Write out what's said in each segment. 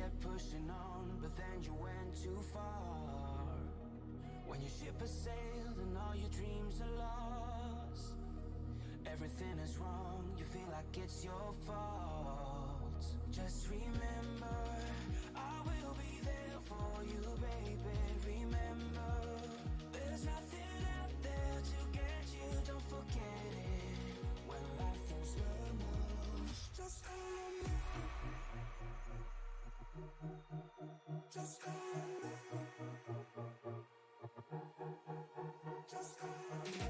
kept pushing on, but then you went too far. When your ship has sailed and all your dreams are lost, everything is wrong, you feel like it's your fault. Just remember, I will be there for you, baby. Remember, there's nothing out there to get you, don't forget it. When life feels lemons, just hold me. Just hold me. Just hold me. Just hold me.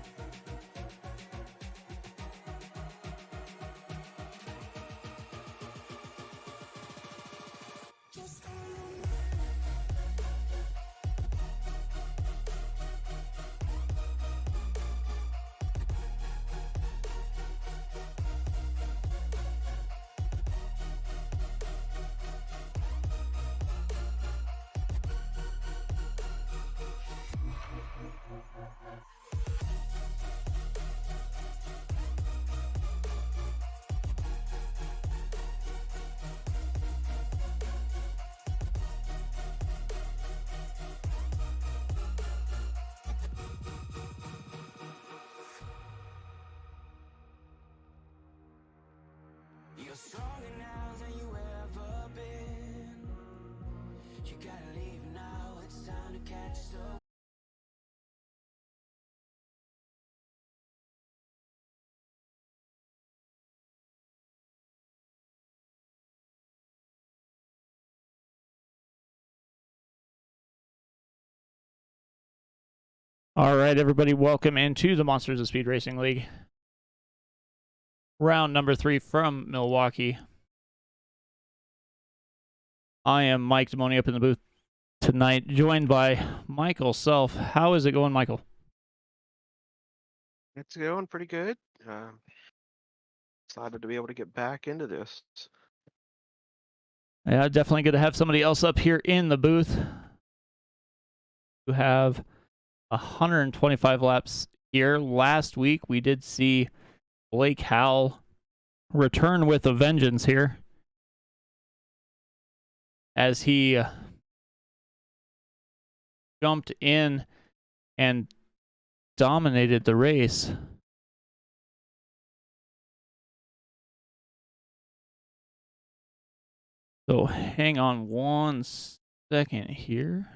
You're stronger now than you ever been. You gotta leave now, it's time to catch the... All right, everybody, welcome into the Monsters of Speed Racing League. Round number 3 from Milwaukee. I am Mike Damoni up in the booth tonight, joined by Michael Self. How is it going, Michael? It's going pretty good. Excited to be able to get back into this. Yeah, definitely good to have somebody else up here in the booth. You have 125 laps here. Last week, we did see Blake Howell return with a vengeance here as he jumped in and dominated the race. So hang on one second here.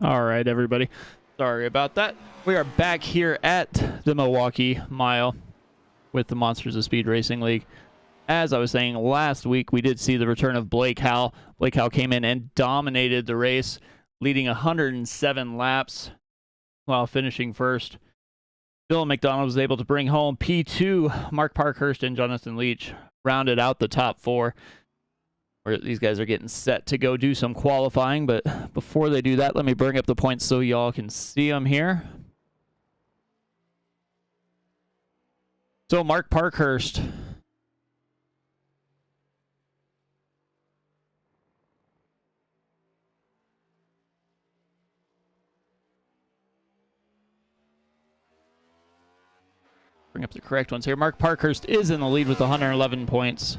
All right, everybody. Sorry about that. We are back here at the Milwaukee Mile with the Monsters of Speed Racing League. As I was saying, last week we did see the return of Blake Howell. Blake Howell came in and dominated the race, leading 107 laps while finishing first. Dylan McDonald was able to bring home P2. Mark Parkhurst and Jonathan Leach rounded out the top four. Where these guys are getting set to go do some qualifying, but before they do that, let me bring up the points so y'all can see them here. So Mark Parkhurst bring up the correct ones here. Mark Parkhurst is in the lead with 111 points.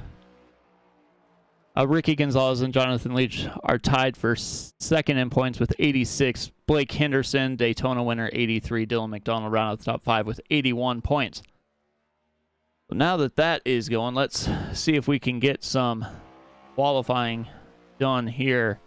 Ricky Gonzalez and Jonathan Leach are tied for second in points with 86. Blake Henderson, Daytona winner, 83. Dylan McDonald round out the top five with 81 points. So now that that is going, let's see if we can get some qualifying done here.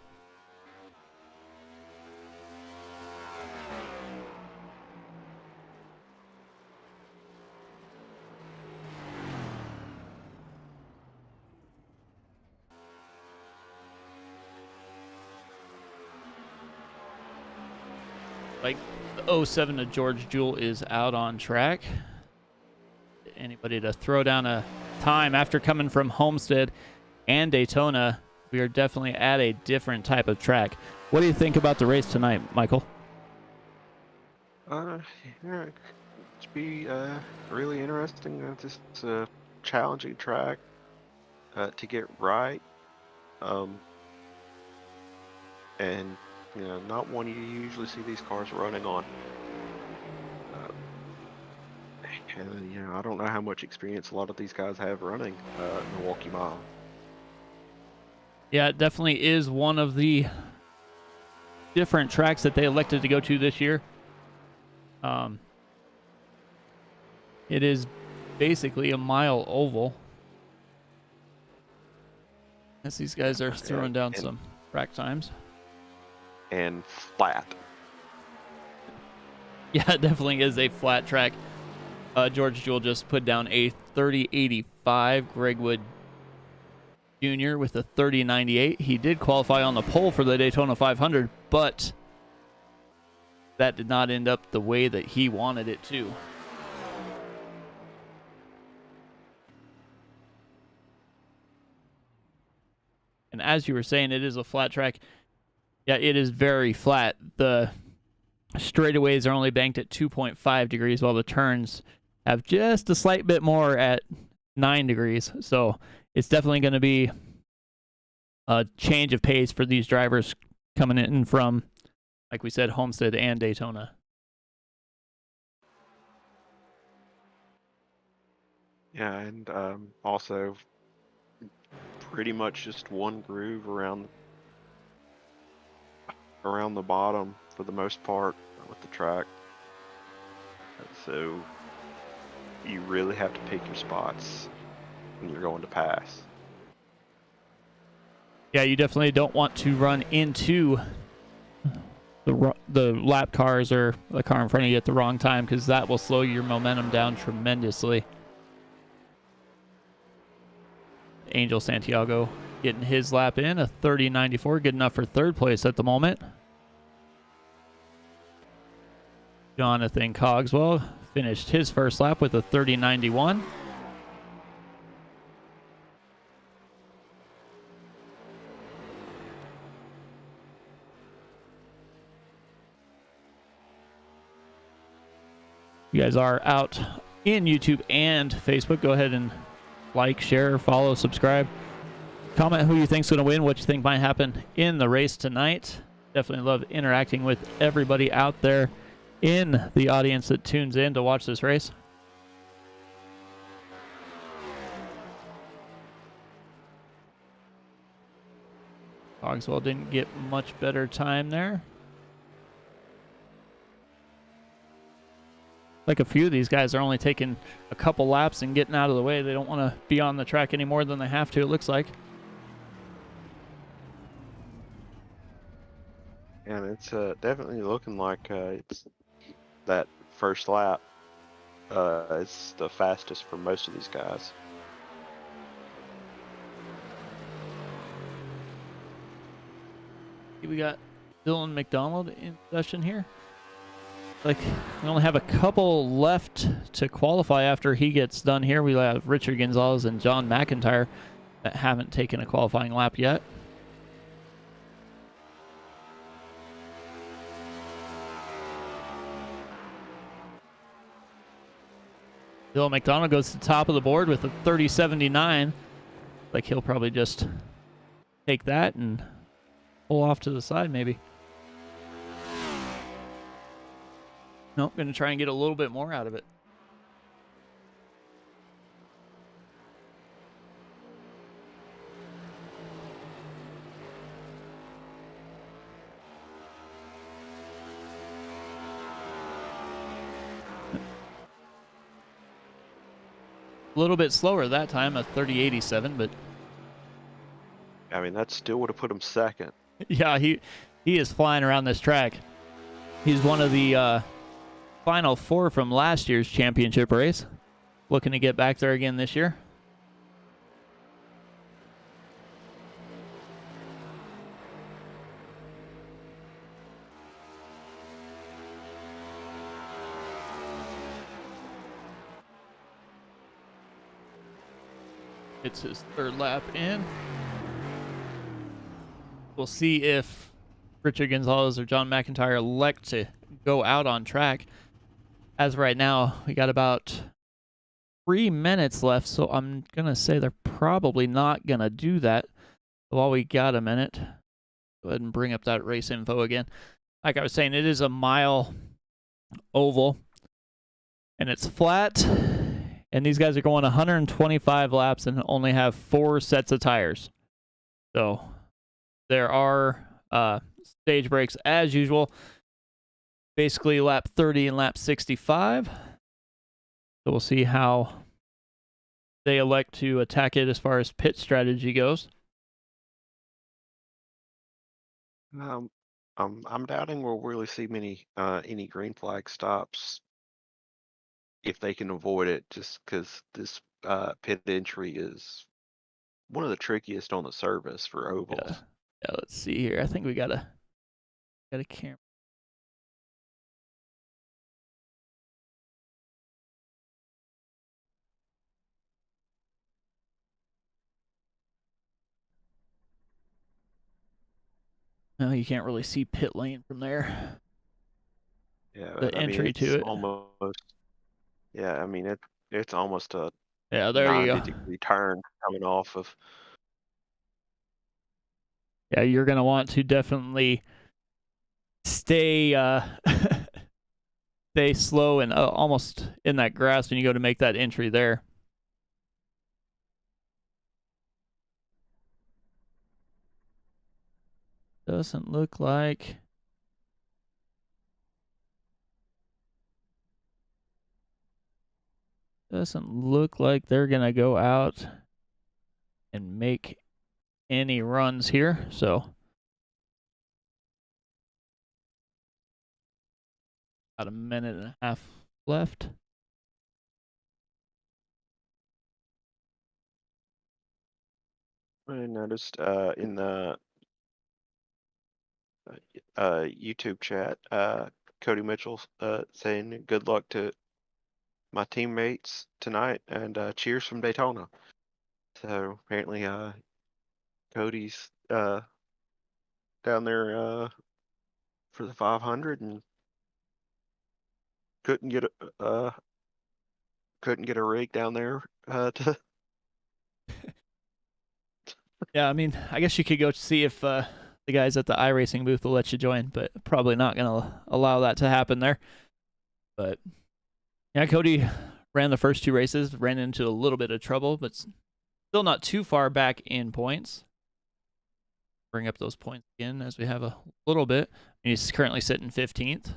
Like the 07 to George Jewell is out on track. Anybody to throw down a time after coming from Homestead and Daytona, we are definitely at a different type of track. What do you think about the race tonight, Michael? Yeah, it's be really interesting. It's a challenging track to get right, and not one you usually see these cars running on. And I don't know how much experience a lot of these guys have running Milwaukee Mile. Yeah, it definitely is one of the different tracks that they elected to go to this year. It is basically a mile oval. As these guys are throwing down some track times. And flat. Yeah, it definitely is a flat track. George Jewell just put down a 30.85. Greg Wood Jr. with a 30.98. He did qualify on the pole for the Daytona 500, but that did not end up the way that he wanted it to. And as you were saying, it is a flat track. Yeah, it is very flat. The straightaways are only banked at 2.5 degrees, while the turns have just a slight bit more at 9 degrees. So it's definitely going to be a change of pace for these drivers coming in from, like we said, Homestead and Daytona. Yeah, and also pretty much just one groove around the bottom for the most part with the track. So you really have to pick your spots when you're going to pass. Yeah, you definitely don't want to run into the lap cars or the car in front of you at the wrong time, because that will slow your momentum down tremendously. Angel Santiago getting his lap in, a 30.94, good enough for third place at the moment. Jonathan Cogswell finished his first lap with a 30.91. You guys are out in YouTube and Facebook. Go ahead and like, share, follow, subscribe. Comment who you think's going to win, what you think might happen in the race tonight. Definitely love interacting with everybody out there in the audience that tunes in to watch this race. Cogswell didn't get much better time there. Like a few of these guys are only taking a couple laps and getting out of the way. They don't want to be on the track any more than they have to, it looks like. Yeah, and it's definitely looking like it's that first lap. It's the fastest for most of these guys. We got Dylan McDonald in session here. Like, we only have a couple left to qualify after he gets done here. We have Richard Gonzalez and John McIntyre that haven't taken a qualifying lap yet. Dylan McDonald goes to the top of the board with a 30.79. Like, he'll probably just take that and pull off to the side, maybe. Nope, going to try and get a little bit more out of it. A little bit slower that time, a 30.87, but I mean, that still would have put him second. yeah, he is flying around this track. He's one of the final four from last year's championship race. Looking to get back there again this year. It's his third lap in. We'll see if Richard Gonzalez or John McIntyre elect to go out on track. As right now, we got about 3 minutes left, so I'm going to say they're probably not going to do that. While we got a minute, go ahead and bring up that race info again. Like I was saying, it is a mile oval, and it's flat, and these guys are going 125 laps and only have 4 sets of tires. So there are stage breaks as usual. Basically lap 30 and lap 65. So we'll see how they elect to attack it as far as pit strategy goes. I'm doubting we'll really see many any green flag stops if they can avoid it, just because this pit entry is one of the trickiest on the service for ovals. Yeah, let's see here. I think we got a camera. No, you can't really see pit lane from there. Yeah, The entry to it. Almost. Yeah, I mean it's almost a Yeah, there you go. 90-degree turn coming off of. Yeah, you're gonna want to definitely stay stay slow and almost in that grass when you go to make that entry there. Doesn't look like they're gonna go out and make any runs here. So about a minute and a half left. I noticed in the YouTube chat, Cody Mitchell saying good luck to my teammates tonight and cheers from Daytona. So apparently Cody's down there for the 500 and couldn't get a rig down there to. Yeah, I mean, I guess you could go see if the guys at the iRacing booth will let you join, but probably not going to allow that to happen there. But yeah, Cody ran the first 2 races, ran into a little bit of trouble, but still not too far back in points. Bring up those points again as we have a little bit. He's currently sitting 15th.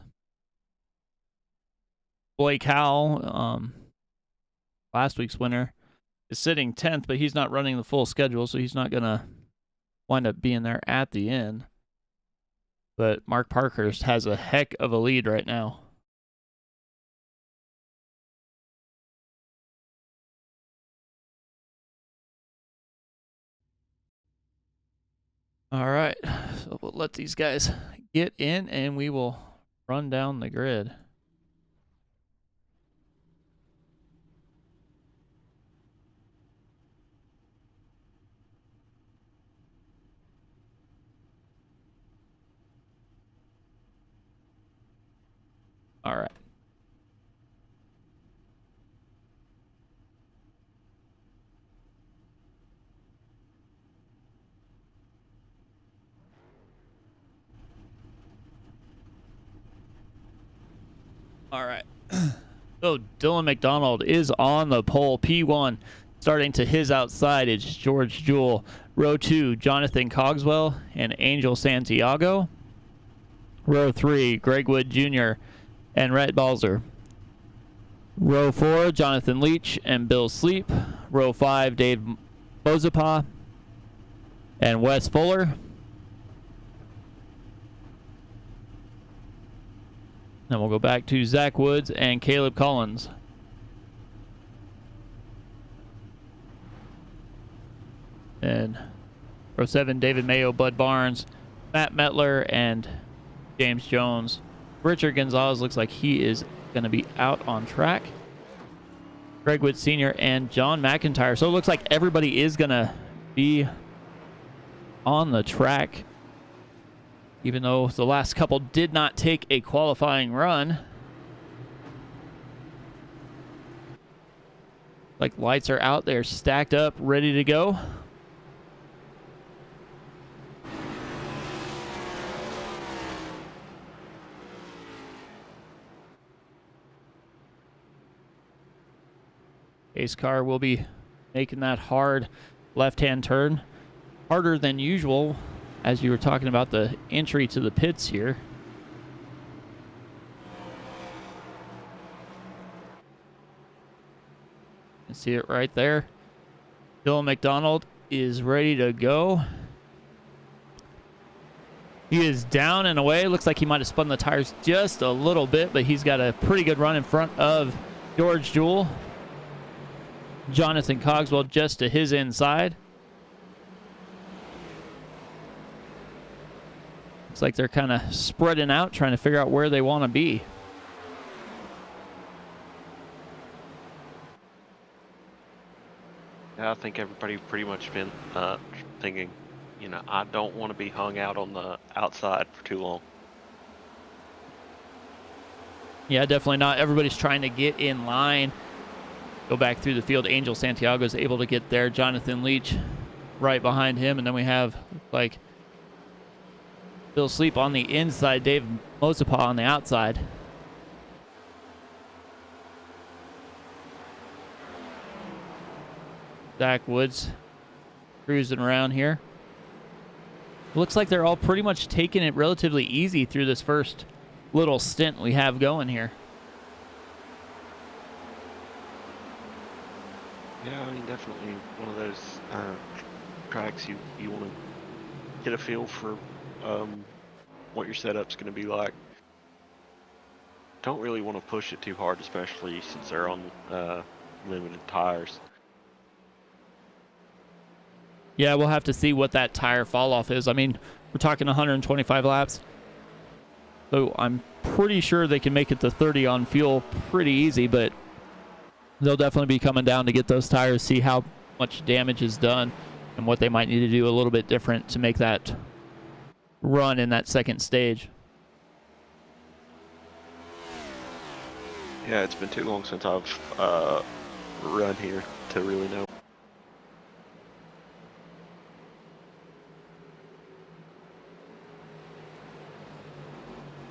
Blake Howell, last week's winner, is sitting 10th, but he's not running the full schedule, so he's not going to wind up being there at the end. But Mark Parkhurst has a heck of a lead right now. All right, so we'll let these guys get in and we will run down the grid. All right. All right. So Dylan McDonald is on the pole. P1 starting to his outside. It's George Jewell. Row 2, Jonathan Cogswell and Angel Santiago. Row 3, Greg Wood Jr. and Rhett Balzer. Row 4, Jonathan Leach and Bill Sleep. Row 5, Dave Bozapa and Wes Fuller. Then we'll go back to Zach Woods and Caleb Collins. And row 7, David Mayo, Bud Barnes, Matt Metler, and James Jones. Richard Gonzalez looks like he is going to be out on track. Greg Wood Sr. and John McIntyre. So it looks like everybody is going to be on the track, even though the last couple did not take a qualifying run. Like lights are out there, stacked up, ready to go. Pace car will be making that hard left-hand turn. Harder than usual, as you were talking about the entry to the pits here. You can see it right there. Dylan McDonald is ready to go. He is down and away. Looks like he might have spun the tires just a little bit, but he's got a pretty good run in front of George Jewell. Jonathan Cogswell just to his inside. Looks like they're kind of spreading out, trying to figure out where they want to be. Yeah, I think everybody pretty much been thinking, you know, I don't want to be hung out on the outside for too long. Yeah, definitely not. Everybody's trying to get in line. Go back through the field. Angel Santiago is able to get there. Jonathan Leach right behind him. And then we have, like, Bill Sleep on the inside. Dave Mosapa on the outside. Zach Woods cruising around here. Looks like they're all pretty much taking it relatively easy through this first little stint we have going here. Yeah, I mean, definitely one of those tracks you want to get a feel for what your setup's going to be like. Don't really want to push it too hard, especially since they're on limited tires. Yeah, we'll have to see what that tire fall off is. I mean, we're talking 125 laps. So I'm pretty sure they can make it to 30 on fuel pretty easy, but they'll definitely be coming down to get those tires, see how much damage is done and what they might need to do a little bit different to make that run in that second stage. Yeah, it's been too long since I've run here to really know.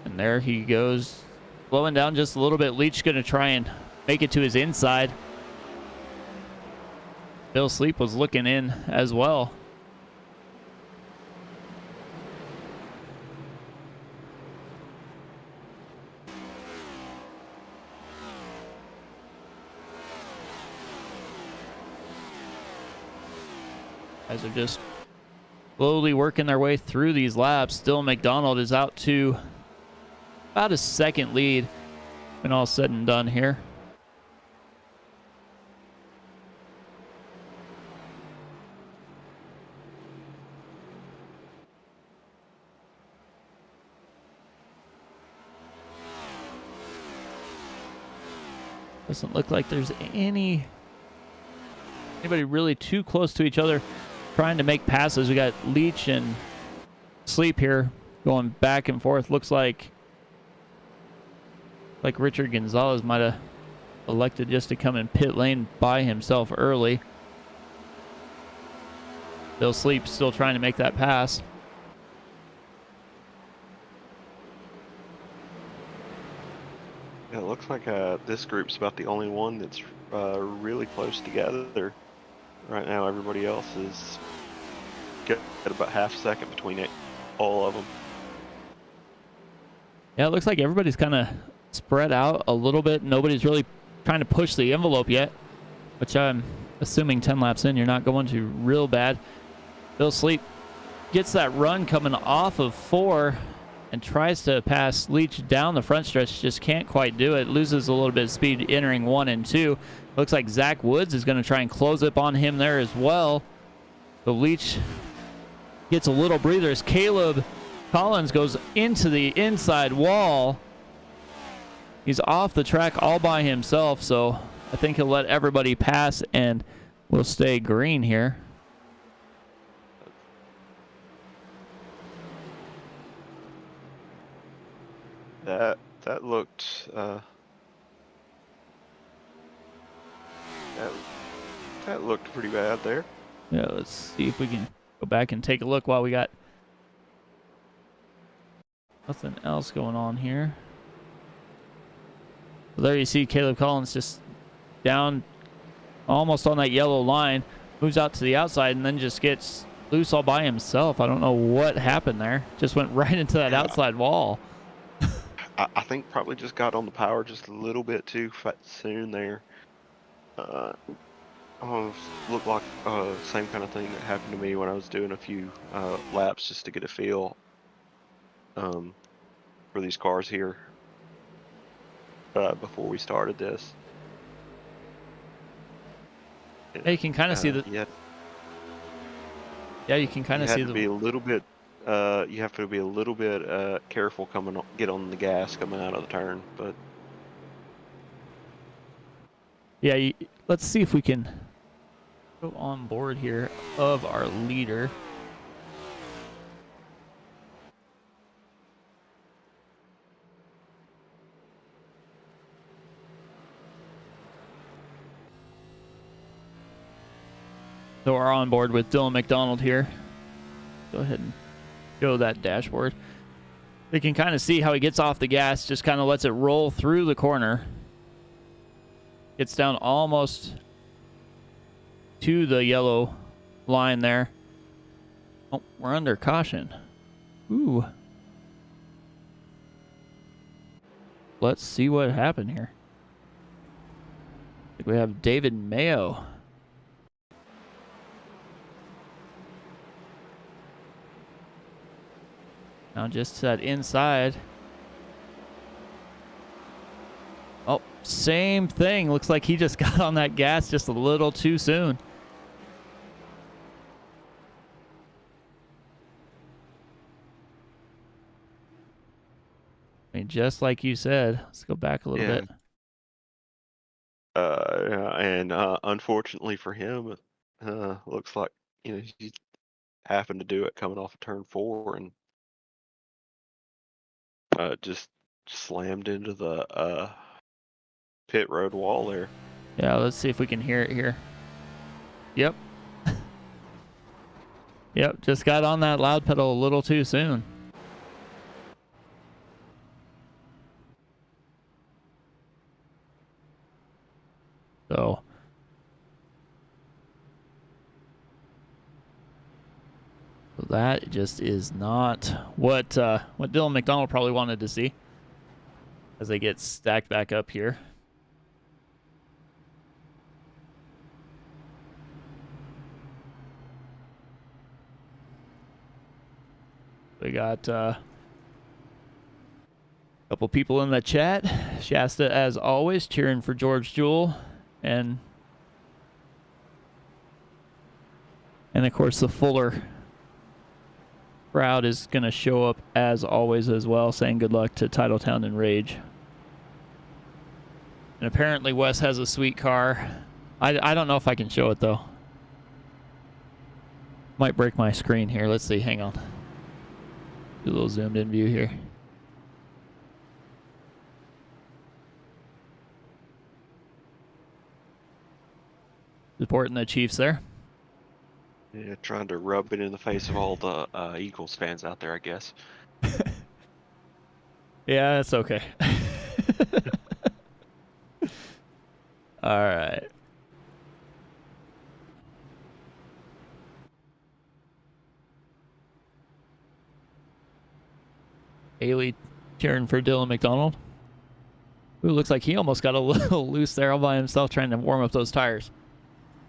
And there he goes, slowing down just a little bit. Leach going to try and make it to his inside. Bill Sleep was looking in as well. Guys are just slowly working their way through these laps. Dylan McDonald is out to about a second lead when all said and done here. Doesn't look like there's anybody really too close to each other trying to make passes. We got Leach and Sleep here going back and forth. Looks like Richard Gonzalez might have elected just to come in pit lane by himself early. Bill Sleep still trying to make that pass. Yeah, it looks like this group's about the only one that's really close together. Right now, everybody else is got about half a second between all of them. Yeah, it looks like everybody's kind of spread out a little bit. Nobody's really trying to push the envelope yet, which I'm assuming 10 laps in, you're not going to real bad. Bill Sleep gets that run coming off of 4 and tries to pass Leach down the front stretch, just can't quite do it. Loses a little bit of speed entering 1 and 2. Looks like Zach Woods is going to try and close up on him there as well. So Leach gets a little breather as Caleb Collins goes into the inside wall. He's off the track all by himself, so I think he'll let everybody pass and we'll stay green here. That looked that looked pretty bad there. Yeah, let's see if we can go back and take a look while we got nothing else going on here. So there you see Caleb Collins just down almost on that yellow line, moves out to the outside and then just gets loose all by himself. I don't know what happened there. Just went right into that outside wall. I think probably just got on the power just a little bit too soon there. Looked like same kind of thing that happened to me when I was doing a few laps just to get a feel for these cars here before we started this. Yeah, you can kind of see the. Yeah, you can kind of see the. Be a little bit. You have to be a little bit careful get on the gas coming out of the turn, but. Yeah, let's see if we can go on board here of our leader. So we're on board with Dylan McDonald here. Go ahead and show that dashboard. We can kind of see how he gets off the gas, just kind of lets it roll through the corner. Gets down almost to the yellow line there. Oh, we're under caution. Ooh. Let's see what happened here. I think we have David Mayo. Now just that inside. Oh, same thing. Looks like he just got on that gas just a little too soon. I mean, just like you said. Let's go back a little bit. And unfortunately for him, looks like he happened to do it coming off of turn 4 and just slammed into the pit road wall there. Yeah, let's see if we can hear it here. Yep. Yep, just got on that loud pedal a little too soon. So that just is not what Dylan McDonald probably wanted to see as they get stacked back up here. We got a couple people in the chat. Shasta, as always, cheering for George Jewell. And of course, the Fuller crowd is going to show up as always as well, saying good luck to Titletown and Rage. And apparently Wes has a sweet car. I don't know if I can show it, though. Might break my screen here. Let's see. Hang on. Do a little zoomed in view here. Supporting the Chiefs there. Yeah, trying to rub it in the face of all the Eagles fans out there, I guess. Yeah, it's okay. All right. Haley cheering for Dylan McDonald, who looks like he almost got a little loose there all by himself trying to warm up those tires.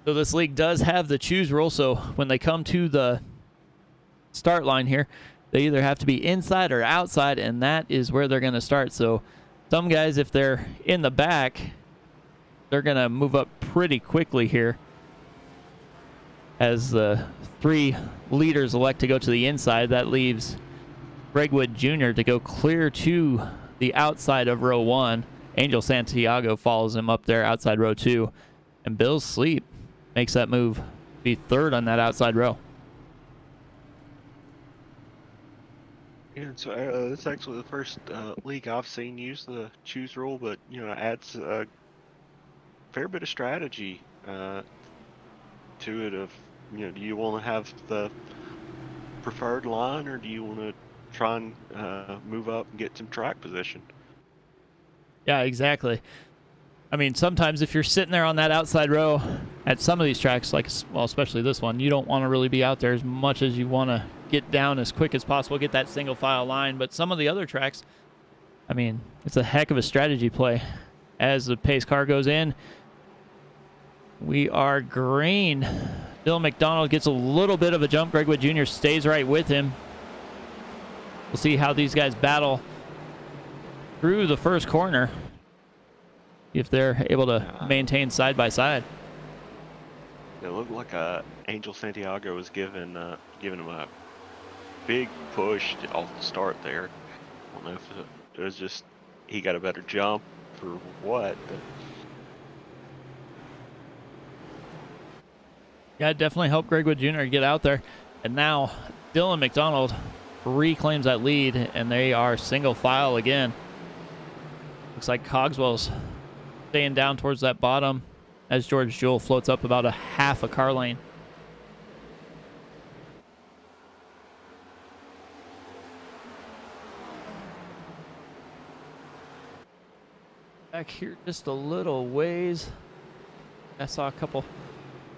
So this league does have the choose rule, so when they come to the start line here, they either have to be inside or outside, and that is where they're going to start. So some guys, if they're in the back, they're going to move up pretty quickly here as the 3 leaders elect to go to the inside. That leaves Greg Wood Jr. to go clear to the outside of row 1. Angel Santiago follows him up there outside row 2. And Bill Sleep makes that move, be 3rd on that outside row. Yeah, so it's actually the first league I've seen use the choose rule, but it adds a fair bit of strategy to it. Of do you want to have the preferred line, or do you want to try and move up and get some track position? Yeah, exactly. I mean, sometimes if you're sitting there on that outside row at some of these tracks, like, well, especially this one, you don't want to really be out there as much as you want to get down as quick as possible, get that single file line. But some of the other tracks, I mean, it's a heck of a strategy play. As the pace car goes in, we are green. Bill McDonald gets a little bit of a jump. Greg Wood Jr. stays right with him. We'll see how these guys battle through the first corner, if they're able to maintain side by side. It looked like Angel Santiago was giving him a big push off the start there. I don't know if it was just he got a better jump or what. But yeah, it definitely helped Greg Wood Jr. get out there. And now Dylan McDonald reclaims that lead, and they are single file again. Looks like Cogswell's staying down towards that bottom as George Jewell floats up about a half a car lane. Back here just a little ways, I saw a couple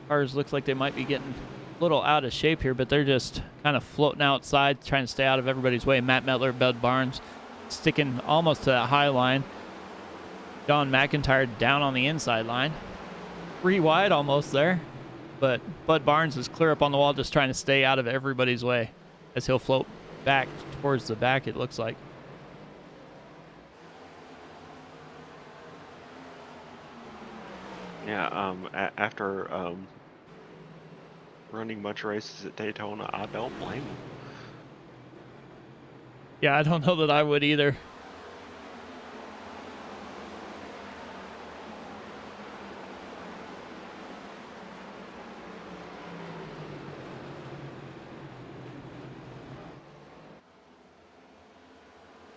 cars, looks like they might be getting a little out of shape here, but they're just kind of floating outside, trying to stay out of everybody's way. Matt Metler, Bud Barnes sticking almost to that high line. John McIntyre down on the inside line. 3 wide almost there, but Bud Barnes is clear up on the wall, just trying to stay out of everybody's way as he'll float back towards the back, it looks like. yeah, after running much races at Daytona, I don't blame him. Yeah, I don't know that I would either.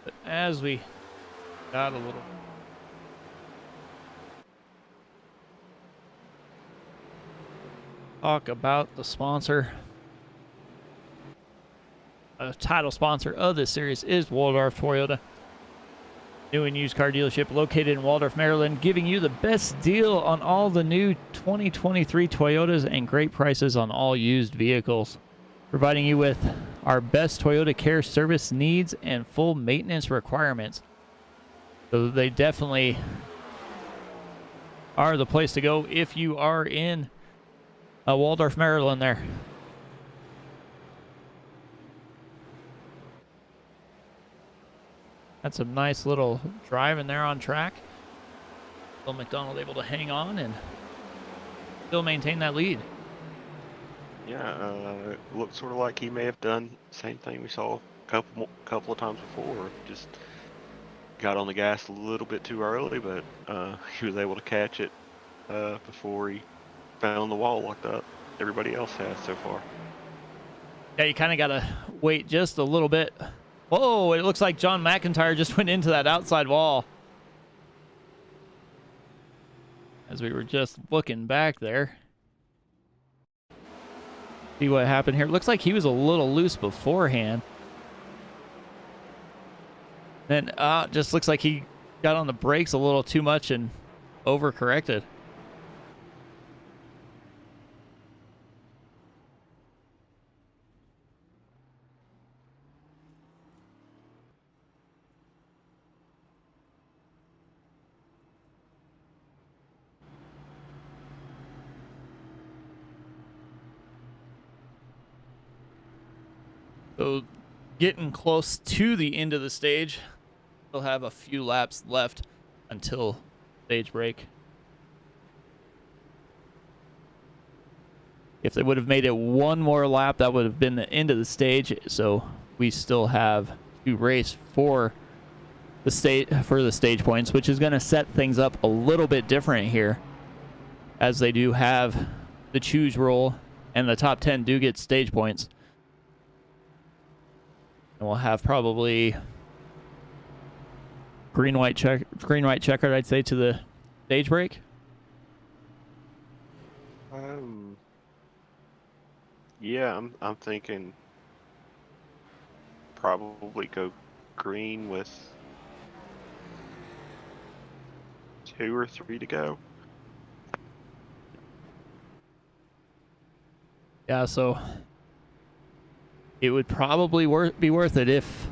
But as we got a little talk about the sponsor. A title sponsor of this series is Waldorf Toyota. New and used car dealership located in Waldorf, Maryland, giving you the best deal on all the new 2023 Toyotas and great prices on all used vehicles. Providing you with our best Toyota care service needs and full maintenance requirements. So they definitely are the place to go if you are in Waldorf, Maryland there. Had some nice little driving there on track. Will McDonald able to hang on and still maintain that lead. Yeah, it looked sort of like he may have done the same thing we saw a couple of times before. Just got on the gas a little bit too early, but he was able to catch it before he found the wall like that everybody else has so far. Yeah, you kind of got to wait just a little bit. Whoa, it looks like John McIntyre just went into that outside wall. As we were just looking back there. See what happened here. Looks like he was a little loose beforehand. Then just looks like he got on the brakes a little too much and overcorrected. So getting close to the end of the stage. Still have a few laps left until stage break. If they would have made it one more lap, that would have been the end of the stage. So we still have to race for the stage points, which is going to set things up a little bit different here, as they do have the choose rule, and the top 10 do get stage points. And we'll have probably green white checkered, I'd say, to the stage break. Yeah, I'm thinking probably go green with 2 or 3 to go. Yeah, so it would probably be worth it if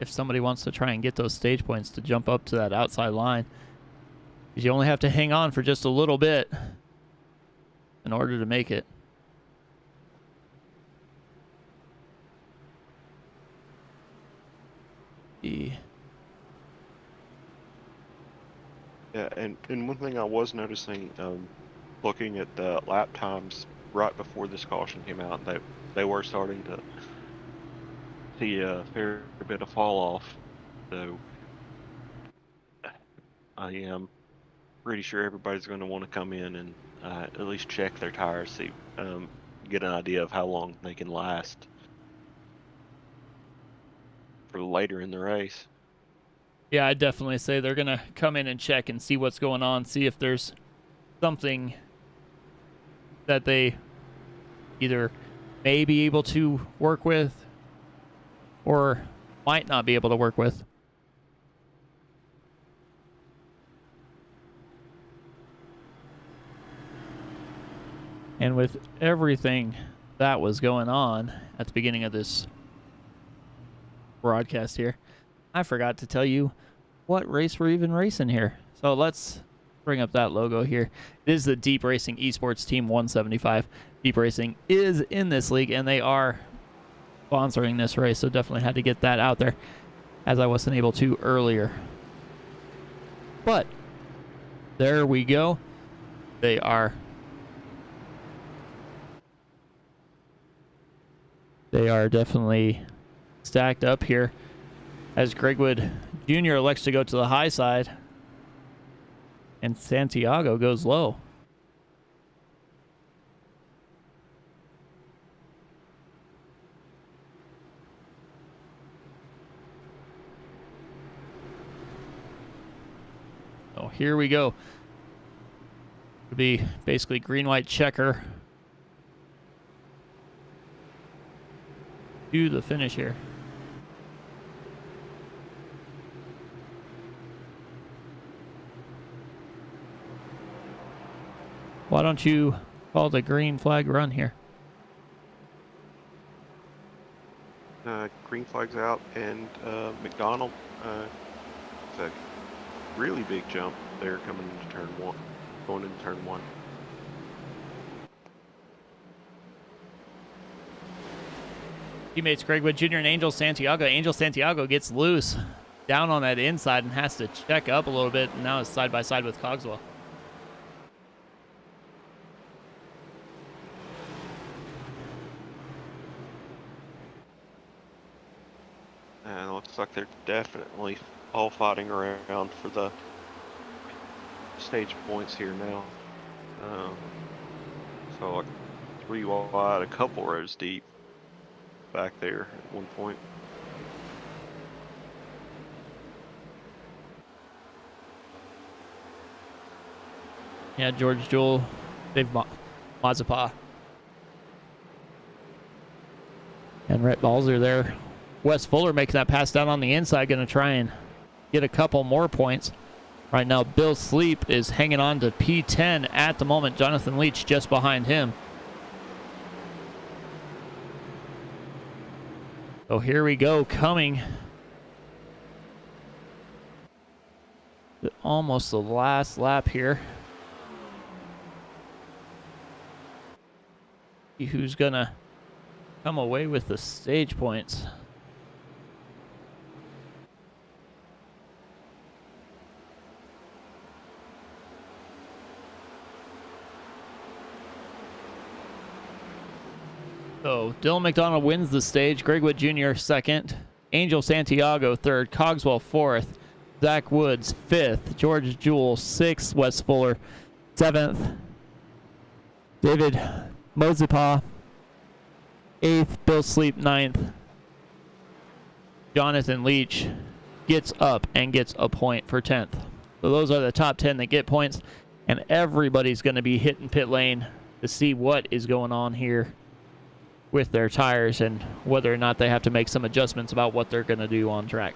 somebody wants to try and get those stage points to jump up to that outside line. Because you only have to hang on for just a little bit in order to make it. Yeah, and one thing I was noticing, looking at the lap times right before this caution came out, they were starting to see a fair bit of fall off. So I am pretty sure everybody's going to want to come in and at least check their tires, see, get an idea of how long they can last for later in the race. Yeah, I'd definitely say they're going to come in and check and see what's going on, see if there's something that they either may be able to work with or might not be able to work with. And with everything that was going on at the beginning of this broadcast here, I forgot to tell you what race we're even racing here. So let's bring up that logo here. It is the Deep Racing Esports Team 175. Deep Racing is in this league, and they are sponsoring this race, so definitely had to get that out there, as I wasn't able to earlier. But there we go. They are definitely stacked up here, as Gregwood Jr. elects to go to the high side and Santiago goes low. So here we go. It'll be basically green-white checker to the finish here. Why don't you call the green flag run here? Green flag's out, and McDonald, it's a really big jump there coming into turn 1, going into turn 1. Teammates Gregwood Jr. and Angel Santiago. Angel Santiago gets loose. down on that inside and has to check up a little bit. And now it's side by side with Cogswell. And it looks like they're definitely all fighting around for the stage points here now. So like 3 wide, a couple rows deep back there at one point. Yeah, George Jewell, Dave Mazeppa, and Rhett Balzer there. Wes Fuller making that pass down on the inside, going to try and get a couple more points. Right now, Bill Sleep is hanging on to P10 at the moment. Jonathan Leach just behind him. So here we go, coming to almost the last lap here. See who's going to come away with the stage points. So Dylan McDonald wins the stage. Greg Wood Jr. second. Angel Santiago third. Cogswell fourth. Zach Woods fifth. George Jewell sixth. Wes Fuller seventh. David Mazeppa eighth. Bill Sleep ninth. Jonathan Leach gets up and gets a point for 10th. So those are the top 10 that get points. And everybody's going to be hitting pit lane to see what is going on here with their tires and whether or not they have to make some adjustments about what they're going to do on track.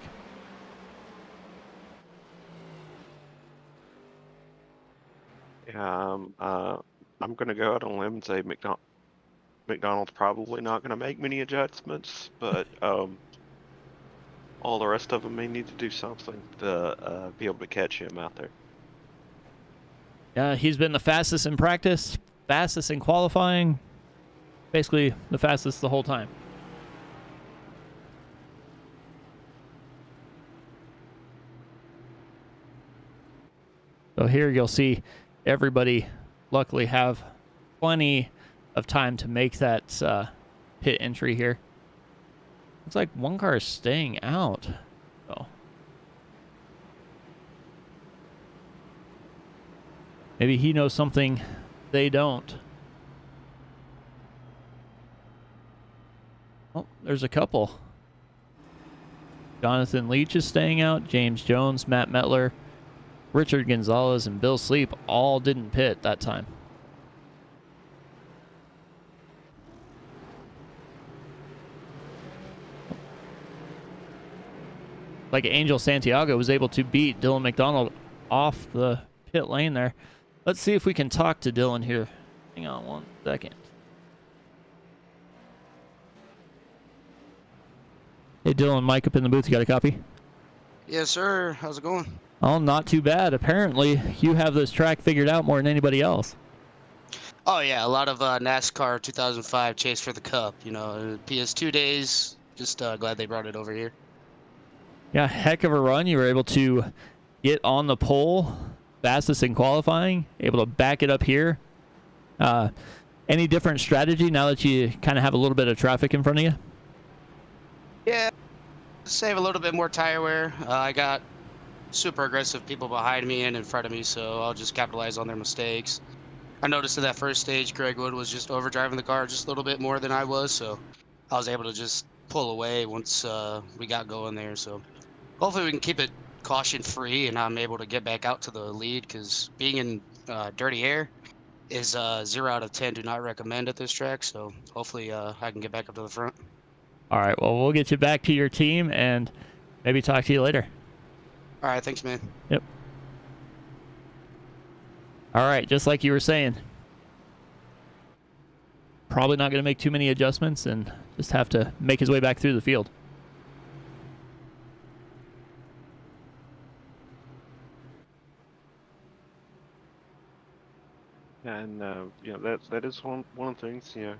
Yeah, I'm going to go out on a limb and say McDonald's probably not going to make many adjustments, but all the rest of them may need to do something to be able to catch him out there. Yeah, he's been the fastest in practice, fastest in qualifying, basically the fastest the whole time. So here you'll see everybody luckily have plenty of time to make that pit entry here. Looks like one car is staying out. So maybe he knows something they don't. Oh, there's a couple. Jonathan Leach is staying out. James Jones, Matt Metler, Richard Gonzalez, and Bill Sleep all didn't pit that time. Like Angel Santiago was able to beat Dylan McDonald off the pit lane there. Let's see if we can talk to Dylan here. Hang on one second. Hey Dylan, Mike up in the booth, you got a copy? Yes, sir. How's it going? Oh, not too bad. Apparently, you have this track figured out more than anybody else. Oh, yeah. A lot of NASCAR 2005 Chase for the Cup. You know, PS2 days. Just glad they brought it over here. Yeah, heck of a run. You were able to get on the pole, fastest in qualifying, able to back it up here. Any different strategy now that you kind of have a little bit of traffic in front of you? Yeah. Save a little bit more tire wear. I got super aggressive people behind me and in front of me, so I'll just capitalize on their mistakes. I noticed in that first stage, Greg Wood was just overdriving the car just a little bit more than I was, so I was able to just pull away once we got going there. So hopefully we can keep it caution-free and I'm able to get back out to the lead, because being in dirty air is 0 out of 10 do not recommend at this track, so hopefully I can get back up to the front. All right, well, we'll get you back to your team and maybe talk to you later. All right, thanks, man. Yep. All right, just like you were saying, probably not going to make too many adjustments and just have to make his way back through the field. And you know, that is one of the things. You know,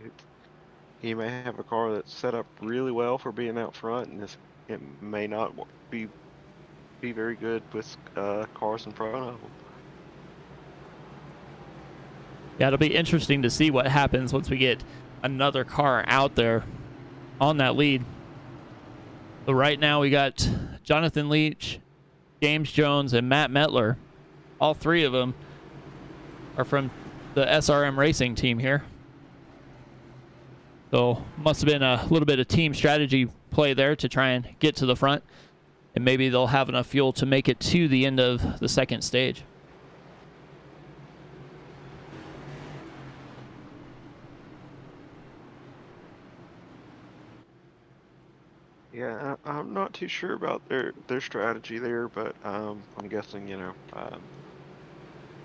he may have a car that's set up really well for being out front, and it may not be be very good with cars in front of them. Yeah, it'll be interesting to see what happens once we get another car out there on that lead. So right now we got Jonathan Leach, James Jones, and Matt Metler. All three of them are from the SRM Racing team here. So must have been a little bit of team strategy play there to try and get to the front. And maybe they'll have enough fuel to make it to the end of the second stage. Yeah, I'm not too sure about their strategy there, but I'm guessing,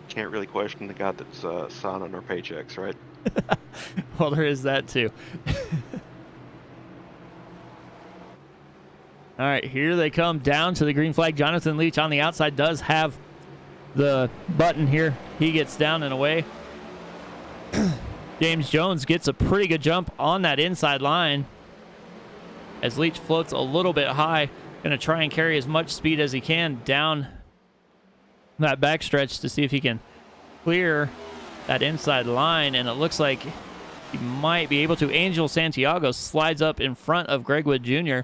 can't really question the guy that's signing our paychecks, right? Well, there is that too. All right, here they come down to the green flag. Jonathan Leach on the outside does have the button here. He gets down and away. James Jones gets a pretty good jump on that inside line as Leach floats a little bit high. Going to try and carry as much speed as he can down that backstretch to see if he can clear that inside line, and it looks like he might be able to. Angel Santiago slides up in front of Greg Wood Jr.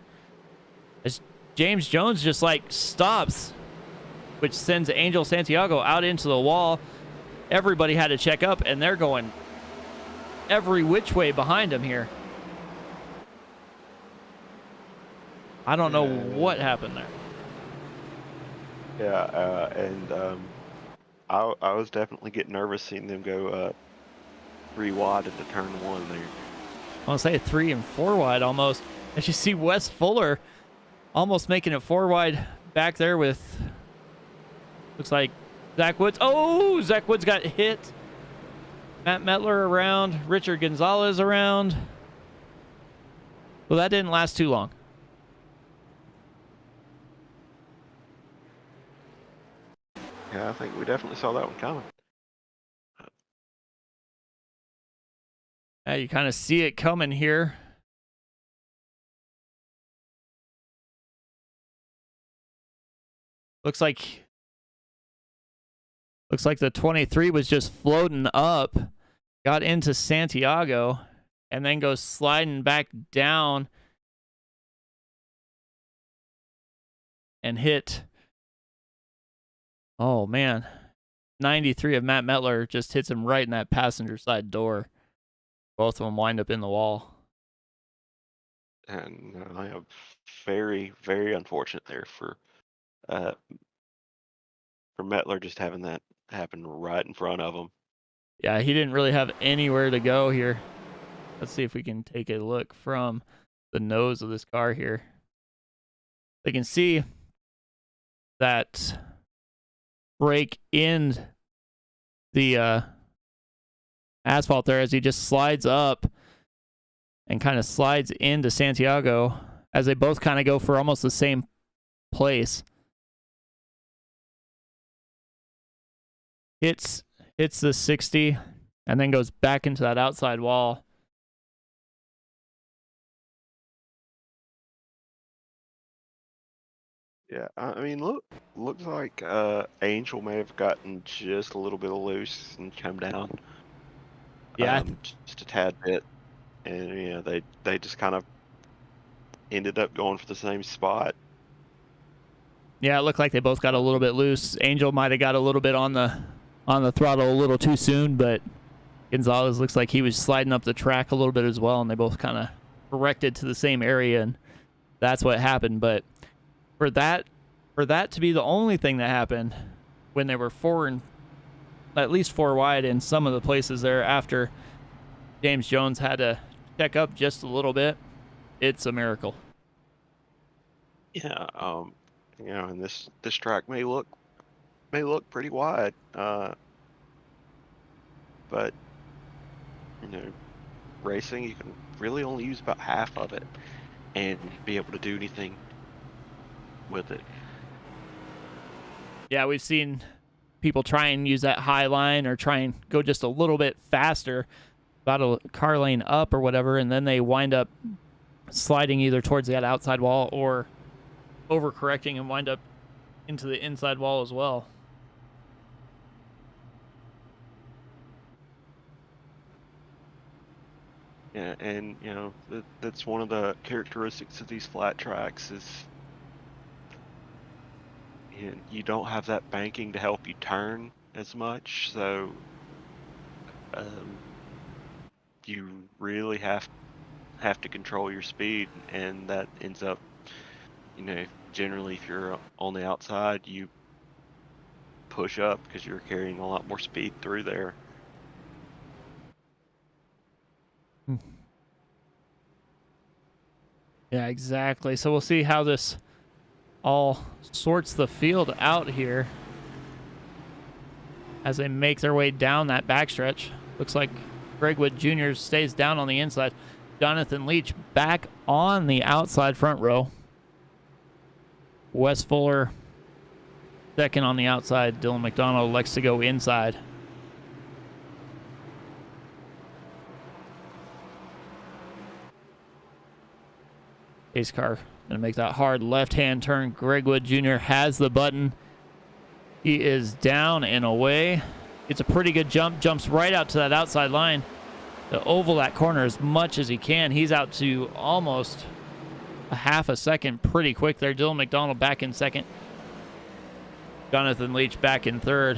as James Jones just stops, which sends Angel Santiago out into the wall. Everybody had to check up, and they're going every which way behind him here. I don't know what happened there. Yeah, I was definitely getting nervous seeing them go 3 wide into turn 1 there. I want to say 3 and 4 wide almost. As you see Wes Fuller almost making it 4 wide back there with, looks like Zach Woods. Oh, Zach Woods got hit. Matt Metler around. Richard Gonzalez around. Well, that didn't last too long. Yeah, I think we definitely saw that one coming. Yeah, you kind of see it coming here. Looks like the 23 was just floating up, got into Santiago, and then goes sliding back down and hit. Oh, man. 93 of Matt Metler just hits him right in that passenger side door. Both of them wind up in the wall. And I am very, very unfortunate there for Metler just having that happen right in front of him. Yeah, he didn't really have anywhere to go here. Let's see if we can take a look from the nose of this car here. They can see that break in the asphalt there as he just slides up and kind of slides into Santiago as they both kind of go for almost the same place. Hits the 60 and then goes back into that outside wall. Yeah, I mean, looks like Angel may have gotten just a little bit loose and come down. Yeah, just a tad bit, and they just kind of ended up going for the same spot. Yeah, it looked like they both got a little bit loose. Angel might have got a little bit on the throttle a little too soon, but Gonzalez looks like he was sliding up the track a little bit as well, and they both kind of corrected to the same area, and that's what happened. But for that to be the only thing that happened when they were at least 4 wide in some of the places there after James Jones had to check up just a little bit, it's a miracle. Yeah, and this track may look pretty wide, but racing, you can really only use about half of it and be able to do anything with it. Yeah, we've seen people try and use that high line or try and go just a little bit faster, about a car lane up or whatever, and then they wind up sliding either towards that outside wall or overcorrecting and wind up into the inside wall as well. Yeah, and you know that's one of the characteristics of these flat tracks is you don't have that banking to help you turn as much, so um, you really have to control your speed, and that ends up, generally if you're on the outside, you push up because you're carrying a lot more speed through there. Yeah, exactly. So we'll see how this all sorts the field out here as they make their way down that backstretch. Looks like Greg Wood Jr. stays down on the inside. Jonathan Leach back on the outside front row. Wes Fuller second on the outside. Dylan McDonald likes to go inside. Pace car gonna make that hard left-hand turn. Greg Wood Jr. has the button. He is down and away. It's a pretty good jump. Jumps right out to that outside line to oval that corner as much as he can. He's out to almost a half a second pretty quick there. Dylan McDonald back in second. Jonathan Leach back in third.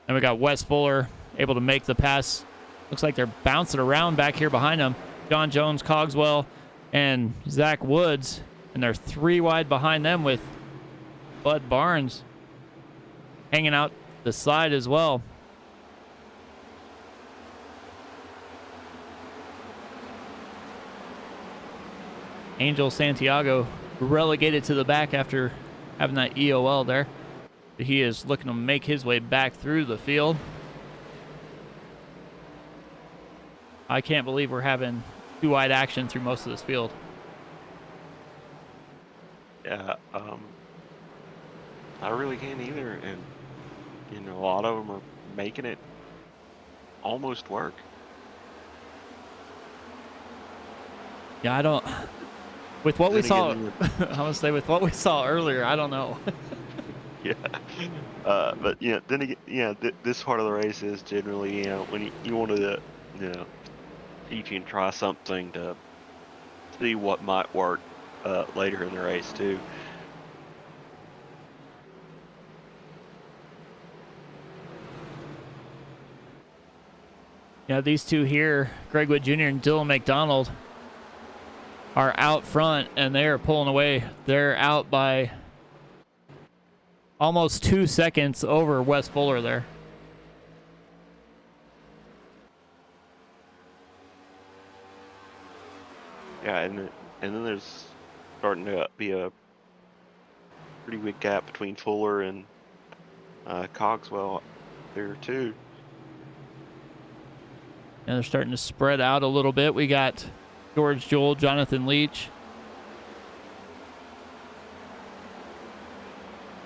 And we got Wes Fuller able to make the pass. Looks like they're bouncing around back here behind him. John Jones, Cogswell, and Zach Woods. And they're 3 wide behind them with Bud Barnes hanging out the side as well. Angel Santiago relegated to the back after having that EOL there. He is looking to make his way back through the field. I can't believe we're having 2 wide action through most of this field. Yeah, I really can't either, and a lot of them are making it almost work. Yeah, I don't. With what we Then saw, again, I want to say with what we saw earlier, I don't know. yeah, but then again, this part of the race is generally, when you want to, you can try something to see what might work later in the race too. Yeah, these two here, Greg Wood Jr. and Dylan McDonald, are out front, and they are pulling away. They're out by almost 2 seconds over Wes Fuller there. Yeah, and then there's starting to be a pretty big gap between Fuller and Cogswell there too. And they're starting to spread out a little bit. We got George Joel, Jonathan Leach.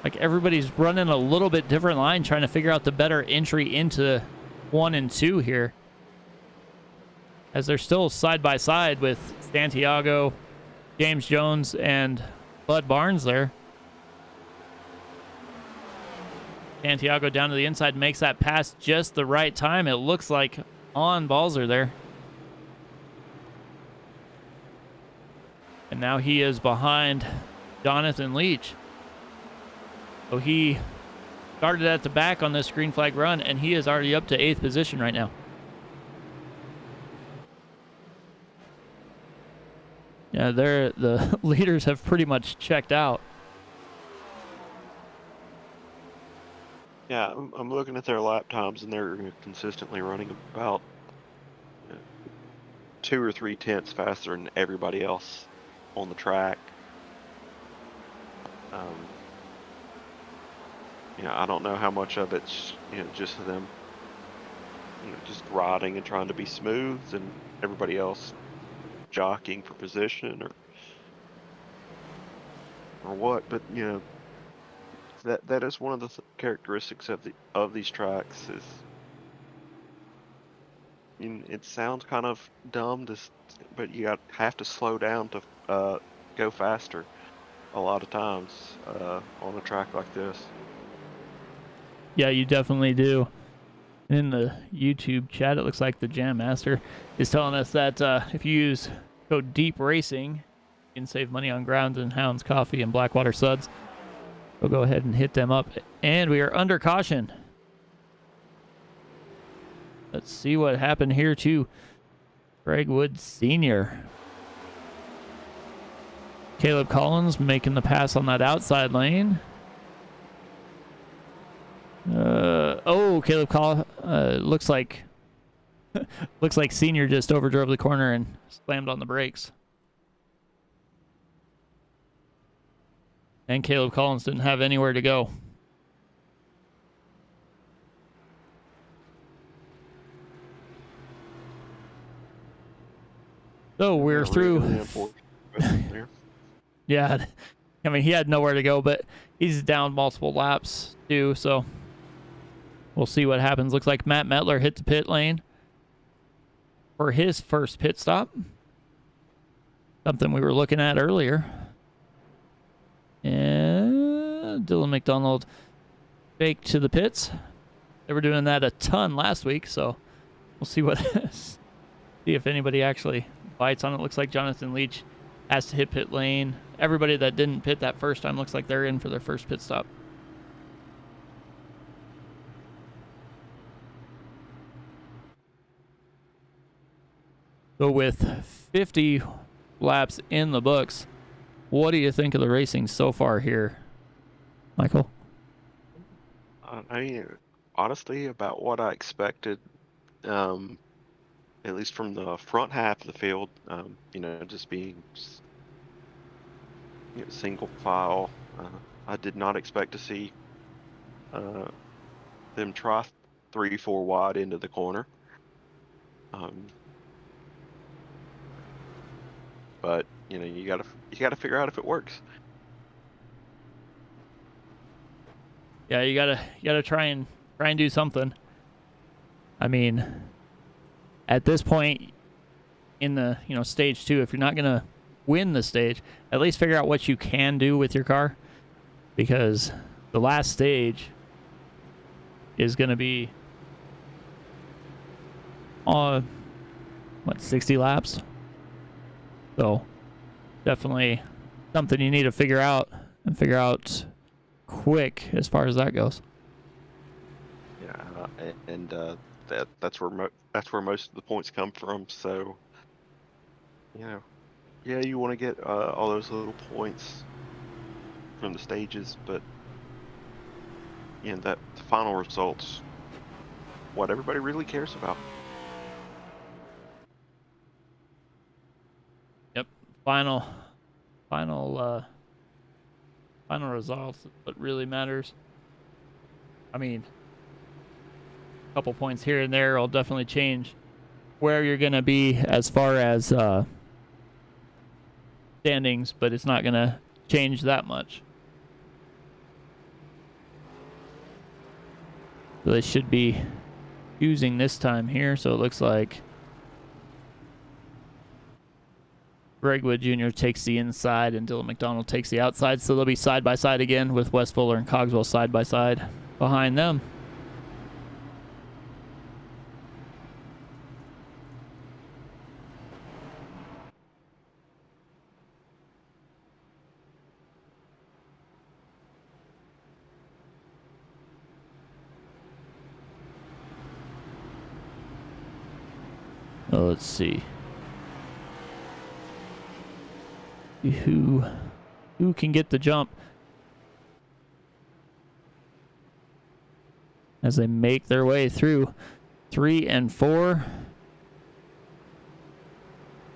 Like everybody's running a little bit different line, trying to figure out the better entry into 1 and 2 here. As they're still side by side with Santiago, James Jones, and Bud Barnes there. Santiago down to the inside, makes that pass just the right time. It looks like on Balzer there. And now he is behind Jonathan Leach. So he started at the back on this green flag run, and he is already up to 8th position right now. Yeah, the leaders have pretty much checked out. Yeah, I'm looking at their lap times, and they're consistently running about 2 or 3 tenths faster than everybody else on the track. I don't know how much of it's just them just riding and trying to be smooth, and everybody else jockeying for position or what. But that is one of the characteristics of these tracks is. It sounds kind of dumb, but you have to slow down to go faster. a lot of times on a track like this. Yeah, you definitely do. In the YouTube chat, it looks like the Jam Master is telling us that if you use code Deep Racing, you can save money on Grounds and Hounds Coffee and Blackwater Suds. We'll go ahead and hit them up. And we are under caution. Let's see what happened here to Greg Wood Sr. Caleb Collins making the pass on that outside lane. Caleb Collins looks like Senior just overdrove the corner and slammed on the brakes. And Caleb Collins didn't have anywhere to go. So we're through. Yeah, I mean, he had nowhere to go, but he's down multiple laps too, so we'll see what happens. Looks like Matt Metler hit the pit lane for his first pit stop. Something we were looking at earlier. And Dylan McDonald baked to the pits. They were doing that a ton last week, so we'll see what see if anybody actually bites on it. Looks like Jonathan Leach has to hit pit lane. Everybody that didn't pit that first time looks like they're in for their first pit stop. So with 50 laps in the books, what do you think of the racing so far here, Michael? I mean, honestly, about what I expected, at least from the front half of the field, just being single file. I did not expect to see them try 3-4 wide into the corner. But you gotta figure out if it works. Yeah, you gotta try and do something. I mean, at this point in the stage 2, if you're not gonna win the stage, at least figure out what you can do with your car, because the last stage is gonna be 60 laps. So definitely something you need to figure out, and figure out quick as far as that goes. Yeah, and that's where most of the points come from. So yeah, you want to get all those little points from the stages, but that the final results, what everybody really cares about. Yep, final results is what really matters. I mean, a couple points here and there will definitely change where you're gonna be as far as standings, but it's not gonna change that much. So they should be choosing this time here. So it looks like Greg Wood Jr. takes the inside and Dylan McDonald takes the outside. So they'll be side by side again with Wes Fuller and Cogswell side by side behind them. Well, let's see. Who can get the jump as they make their way through 3 and 4.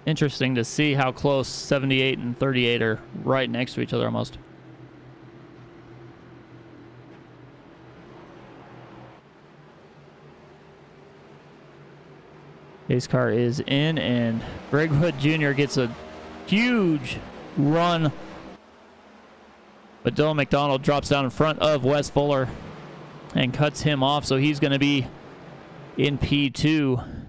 Interesting to see how close 78 and 38 are right next to each other almost. Pace car is in, and Greg Wood Jr. gets a huge run, but Dylan McDonald drops down in front of Wes Fuller and cuts him off, so he's going to be in P2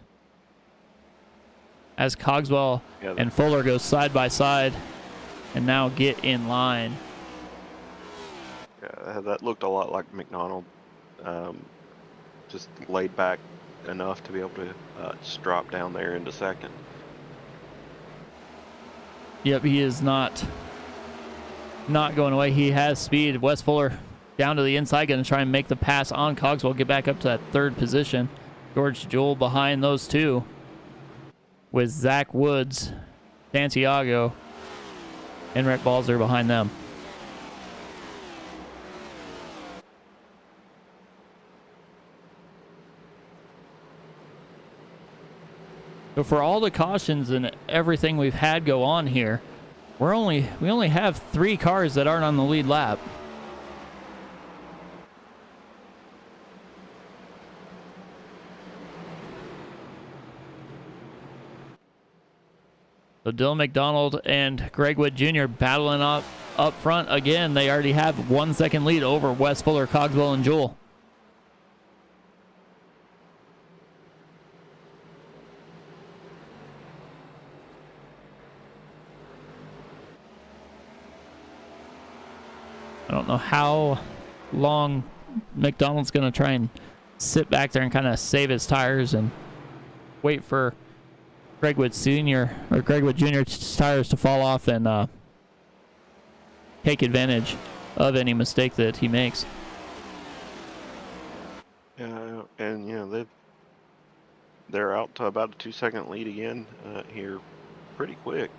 as Cogswell and Fuller go side by side. and now get in line. Yeah, that looked a lot like McDonald. Just laid back enough to be able to just drop down there into second. Yep, he is not going away. He has speed. Wes Fuller down to the inside, going to try and make the pass on Cogswell, get back up to that third position. George Jewell behind those two, with Zach Woods, Santiago, and Rhett Balzer behind them. So for all the cautions and everything we've had go on here, we only have 3 cars that aren't on the lead lap. So Dylan McDonald and Greg Wood Jr. battling up front again. They already have 1 second lead over Wes Fuller, Cogswell, and Jewell. I don't know how long McDonald's going to try and sit back there and kind of save his tires and wait for Greg Wood Sr. or Greg Wood Jr.'s tires to fall off and take advantage of any mistake that he makes. Yeah, and you know they're out to about a 2 second lead again here, pretty quick.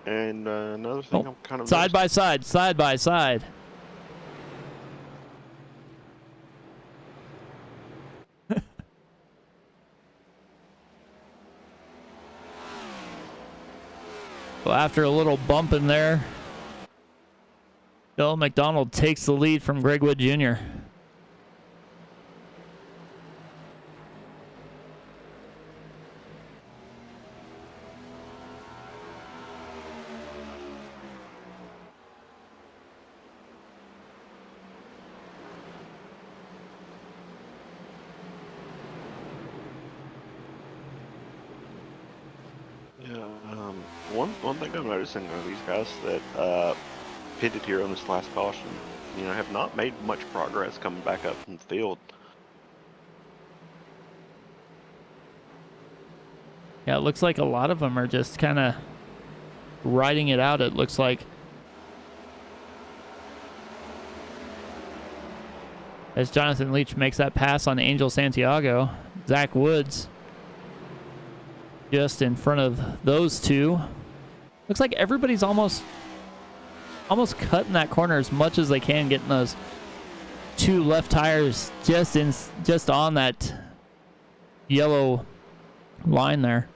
And another thing I'm kind of side by side. Well, after a little bump in there, Bill McDonald takes the lead from Greg Wood Jr. One thing I'm noticing are these guys that pitted here on this last caution, you know, have not made much progress coming back up from the field. Yeah, it looks like a lot of them are just kind of riding it out, it looks like. As Jonathan Leach makes that pass on Angel Santiago, Zach Woods just in front of those two. Looks like everybody's almost cutting that corner as much as they can, getting those 2 left tires just on that yellow line there.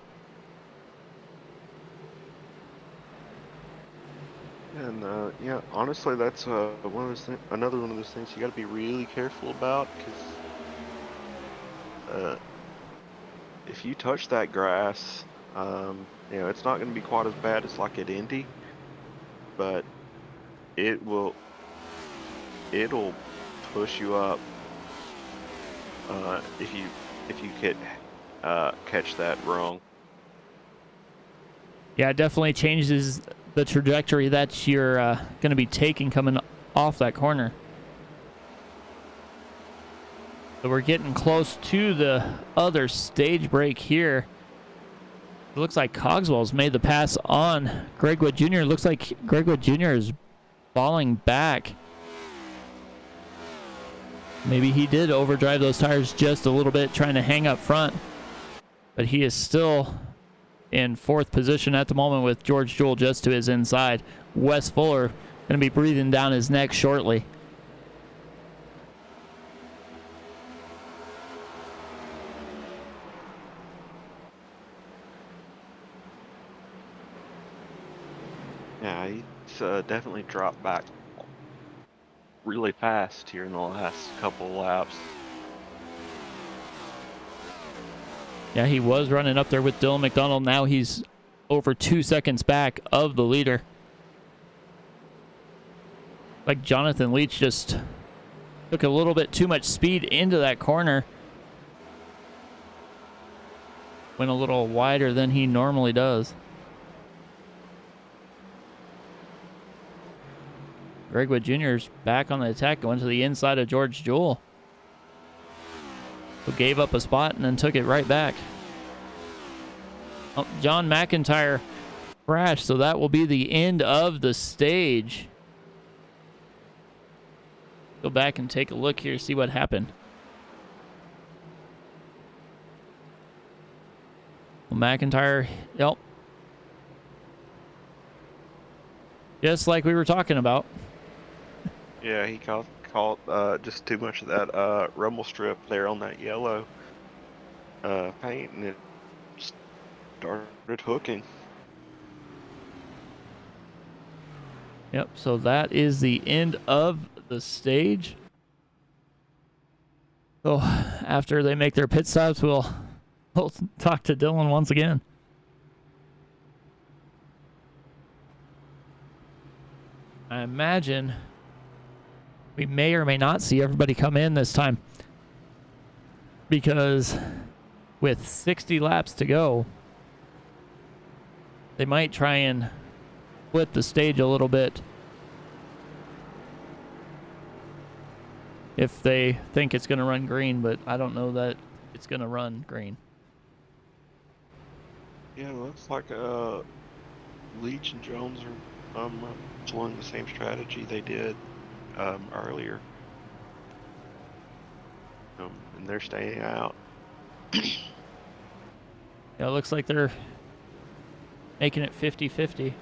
And yeah, honestly, that's another one of those things you got to be really careful about, because if you touch that grass, you know, it's not going to be quite as bad as like at Indy, but it'll push you up if you catch that wrong. Yeah, it definitely changes the trajectory that you're going to be taking coming off that corner. So we're getting close to the other stage break here. It looks like Cogswell's made the pass on Greg Wood Jr. It looks like Greg Wood Jr. is falling back. Maybe he did overdrive those tires just a little bit, trying to hang up front. But he is still in 4th position at the moment with George Jewell just to his inside. Wes Fuller going to be breathing down his neck shortly. Yeah, he's definitely dropped back really fast here in the last couple of laps. Yeah, he was running up there with Dylan McDonald. Now he's over 2 seconds back of the leader. Like Jonathan Leach just took a little bit too much speed into that corner. went a little wider than he normally does. Greg Wood Jr. is back on the attack, going to the inside of George Jewell, who gave up a spot and then took it right back. Oh, John McIntyre crashed, so that will be the end of the stage. Go back and take a look here, see what happened. Well, McIntyre, yep. Just like we were talking about. Yeah, he caught just too much of that rumble strip there on that yellow paint, and it started hooking. Yep, so that is the end of the stage. So after they make their pit stops, we'll talk to Dylan once again. I imagine we may or may not see everybody come in this time, because with 60 laps to go, they might try and split the stage a little bit if they think it's going to run green, but I don't know that it's going to run green. Yeah, it looks like Leach and Jones are following the same strategy they did earlier, and they're staying out. Yeah, it looks like they're making it 50-50.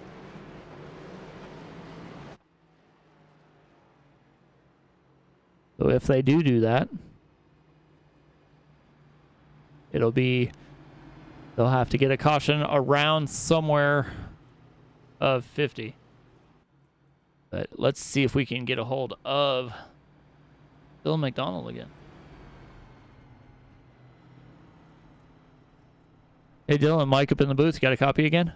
So if they do that, it'll be, they'll have to get a caution around somewhere of 50. But let's see if we can get a hold of Bill McDonald again. Hey Dylan, Mike up in the booth. You got a copy again?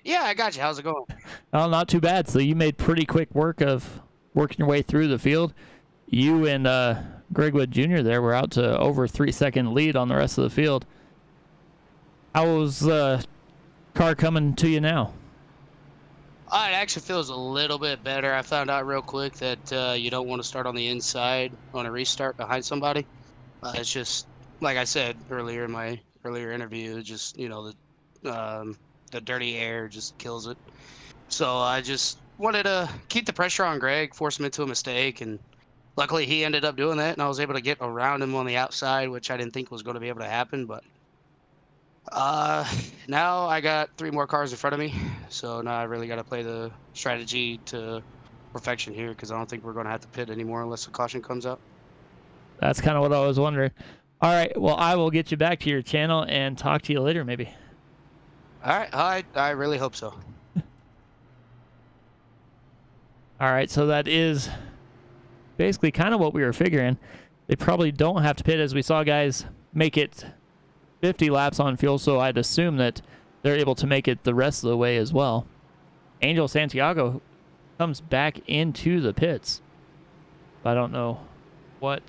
Yeah, I got you. How's it going? Oh, not too bad. So you made pretty quick work of working your way through the field. You and Greg Wood Jr. there were out to over 3-second lead on the rest of the field. How's the car coming to you now? It actually feels a little bit better. I found out real quick that you don't want to start on the inside on a restart behind somebody. It's just, like I said earlier in my earlier interview, just, you know, the dirty air just kills it. So I just wanted to keep the pressure on Greg, force him into a mistake, and luckily he ended up doing that, and I was able to get around him on the outside, which I didn't think was going to be able to happen, but now I got 3 more cars in front of me, so now I really got to play the strategy to perfection here, because I don't think we're going to have to pit anymore unless the caution comes out. That's kind of what I was wondering. All right, well, I will get you back to your channel and talk to you later, maybe. All right, I really hope so. All right, so that is basically kind of what we were figuring. They probably don't have to pit, as we saw guys make it 50 laps on fuel, so I'd assume that they're able to make it the rest of the way as well. Angel Santiago comes back into the pits. I don't know what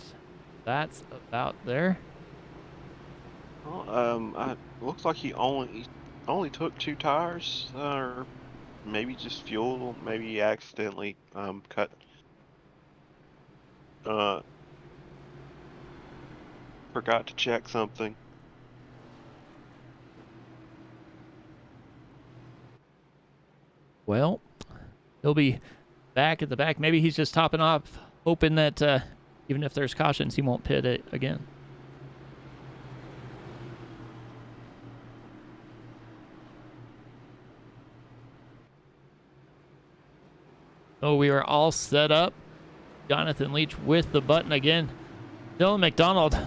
that's about there. Well, looks like he only took 2 tires, or maybe just fuel. Maybe he accidentally forgot to check something. Well, he'll be back at the back. Maybe he's just topping off, hoping that even if there's cautions, he won't pit it again. So we are all set up. Jonathan Leach with the button again. Dylan McDonald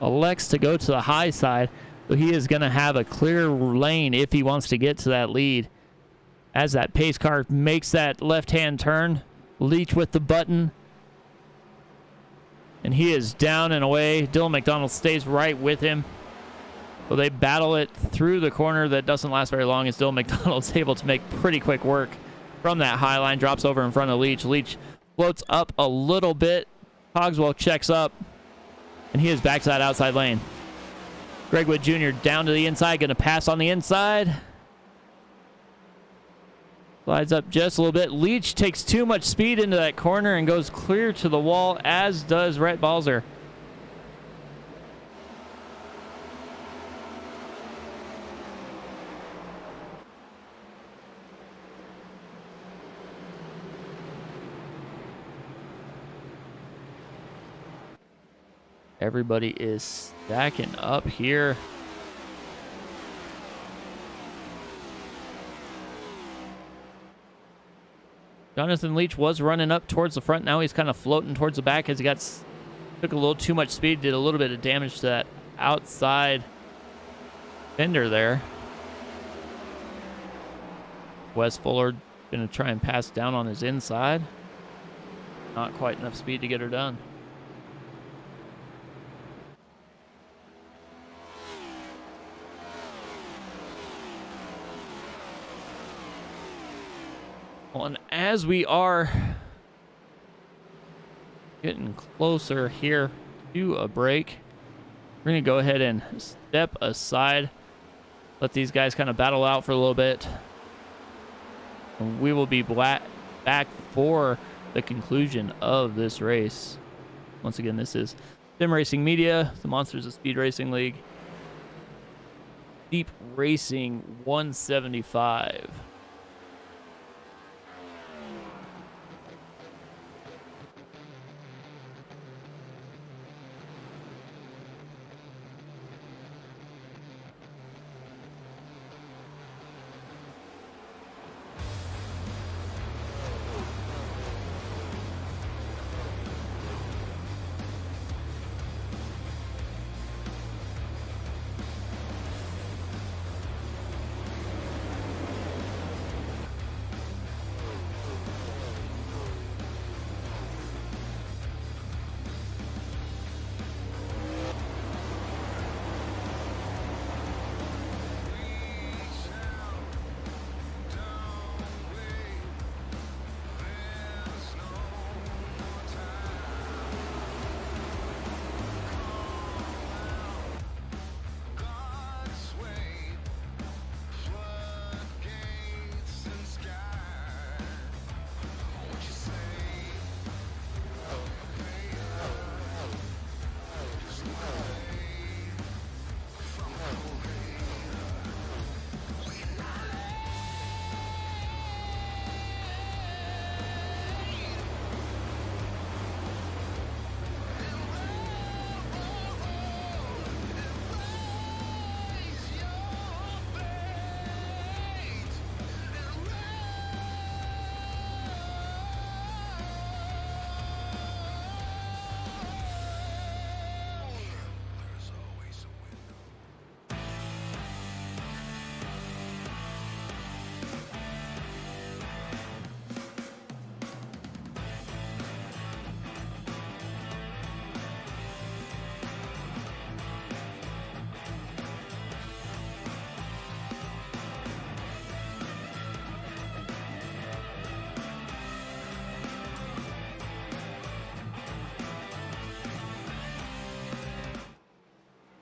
elects to go to the high side, so he is going to have a clear lane if he wants to get to that lead. As that pace car makes that left-hand turn, Leach with the button. And he is down and away. Dylan McDonald stays right with him. So they battle it through the corner that doesn't last very long, as Dylan McDonald's able to make pretty quick work from that high line. Drops over in front of Leach. Leach floats up a little bit. Cogswell checks up. And he is back to that outside lane. Gregwood Jr. down to the inside, going to pass on the inside. Slides up just a little bit. Leach takes too much speed into that corner and goes clear to the wall, as does Rhett Balzer. Everybody is stacking up here. Jonathan Leach was running up towards the front. Now he's kind of floating towards the back as he took a little too much speed, did a little bit of damage to that outside fender there. Wes Fuller going to try and pass down on his inside. Not quite enough speed to get her done. Well, and as we are getting closer here to a break, we're going to go ahead and step aside, let these guys kind of battle out for a little bit. And we will be back for the conclusion of this race. Once again, this is Sim Racing Media, the Monsters of Speed Racing League, Deep Racing 175.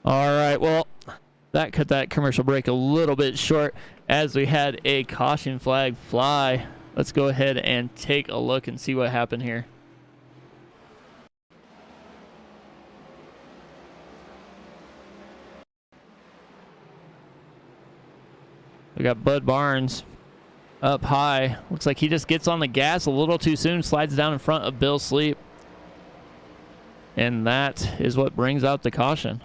All right, well, that cut that commercial break a little bit short as we had a caution flag fly. Let's go ahead and take a look and see what happened here. We got Bud Barnes up high. Looks like he just gets on the gas a little too soon, slides down in front of Bill Sleep. And that is what brings out the caution.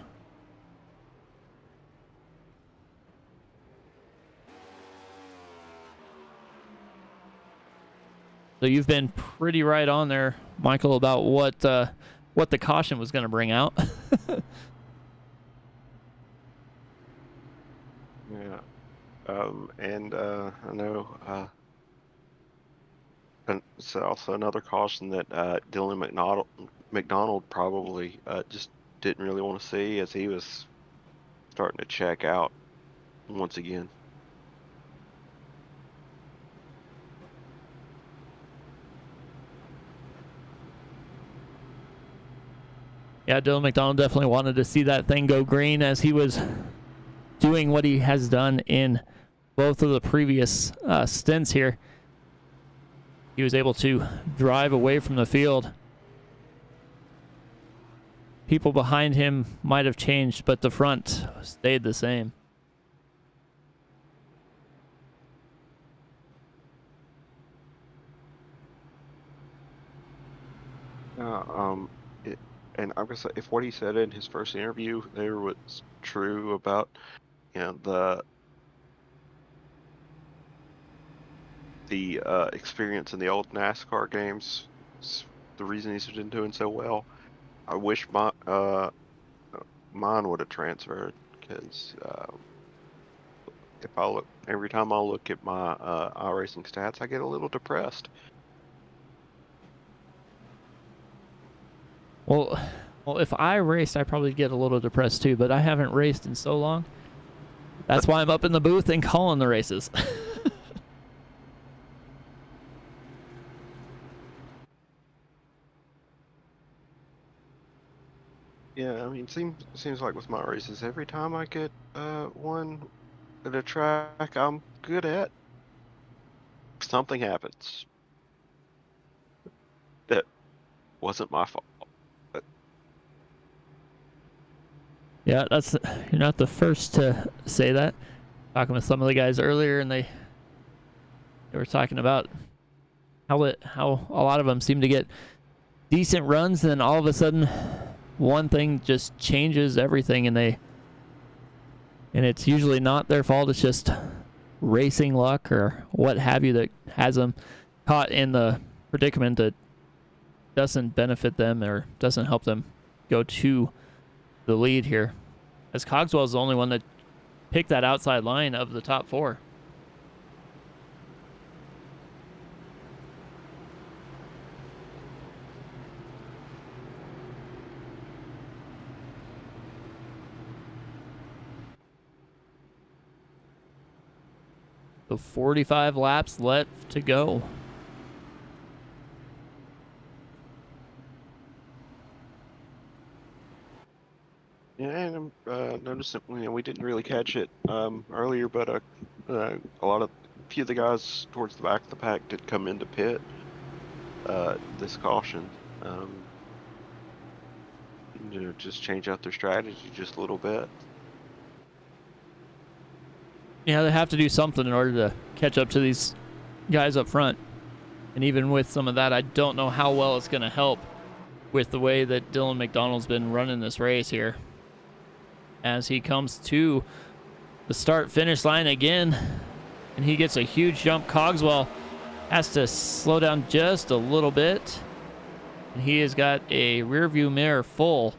So you've been pretty right on there, Michael, about what the caution was going to bring out. Yeah. I know and it's also another caution that Dylan McDonald probably just didn't really want to see, as he was starting to check out once again. Yeah, Dylan McDonald definitely wanted to see that thing go green as he was doing what he has done in both of the previous stints here. He was able to drive away from the field. People behind him might have changed, but the front stayed the same. And I'm gonna say, if what he said in his first interview there was true about, the experience in the old NASCAR games, the reason he's been doing so well. I wish mine would have transferred, because if I look every time I look at my iRacing stats, I get a little depressed. Well, if I raced, I'd probably get a little depressed too, but I haven't raced in so long. That's why I'm up in the booth and calling the races. Yeah, I mean, seems like with my races, every time I get one at a track I'm good at, something happens that wasn't my fault. But Yeah, you're not the first to say that. Talking with some of the guys earlier, and they were talking about how a lot of them seem to get decent runs, and then all of a sudden one thing just changes everything, and it's usually not their fault. It's just racing luck or what have you that has them caught in the predicament that doesn't benefit them or doesn't help them go to the lead here, as Cogswell is the only one that picked that outside line of the top four. So 45 laps left to go. yeah, and I'm noticing, we didn't really catch it earlier, but a few of the guys towards the back of the pack did come into pit this caution. Just change out their strategy just a little bit. Yeah, they have to do something in order to catch up to these guys up front. And even with some of that, I don't know how well it's going to help with the way that Dylan McDonald's been running this race here. As he comes to the start-finish line again, and he gets a huge jump. Cogswell has to slow down just a little bit. And he has got a rear-view mirror full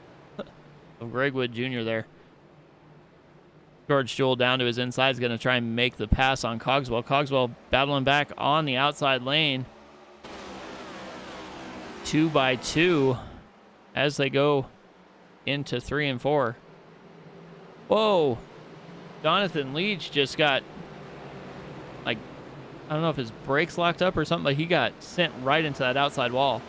of Greg Wood Jr. there. George Jewell down to his inside is going to try and make the pass on Cogswell. Cogswell battling back on the outside lane. 2 by 2 as they go into 3 and 4. Whoa. Jonathan Leach just got, I don't know if his brakes locked up or something, but he got sent right into that outside wall.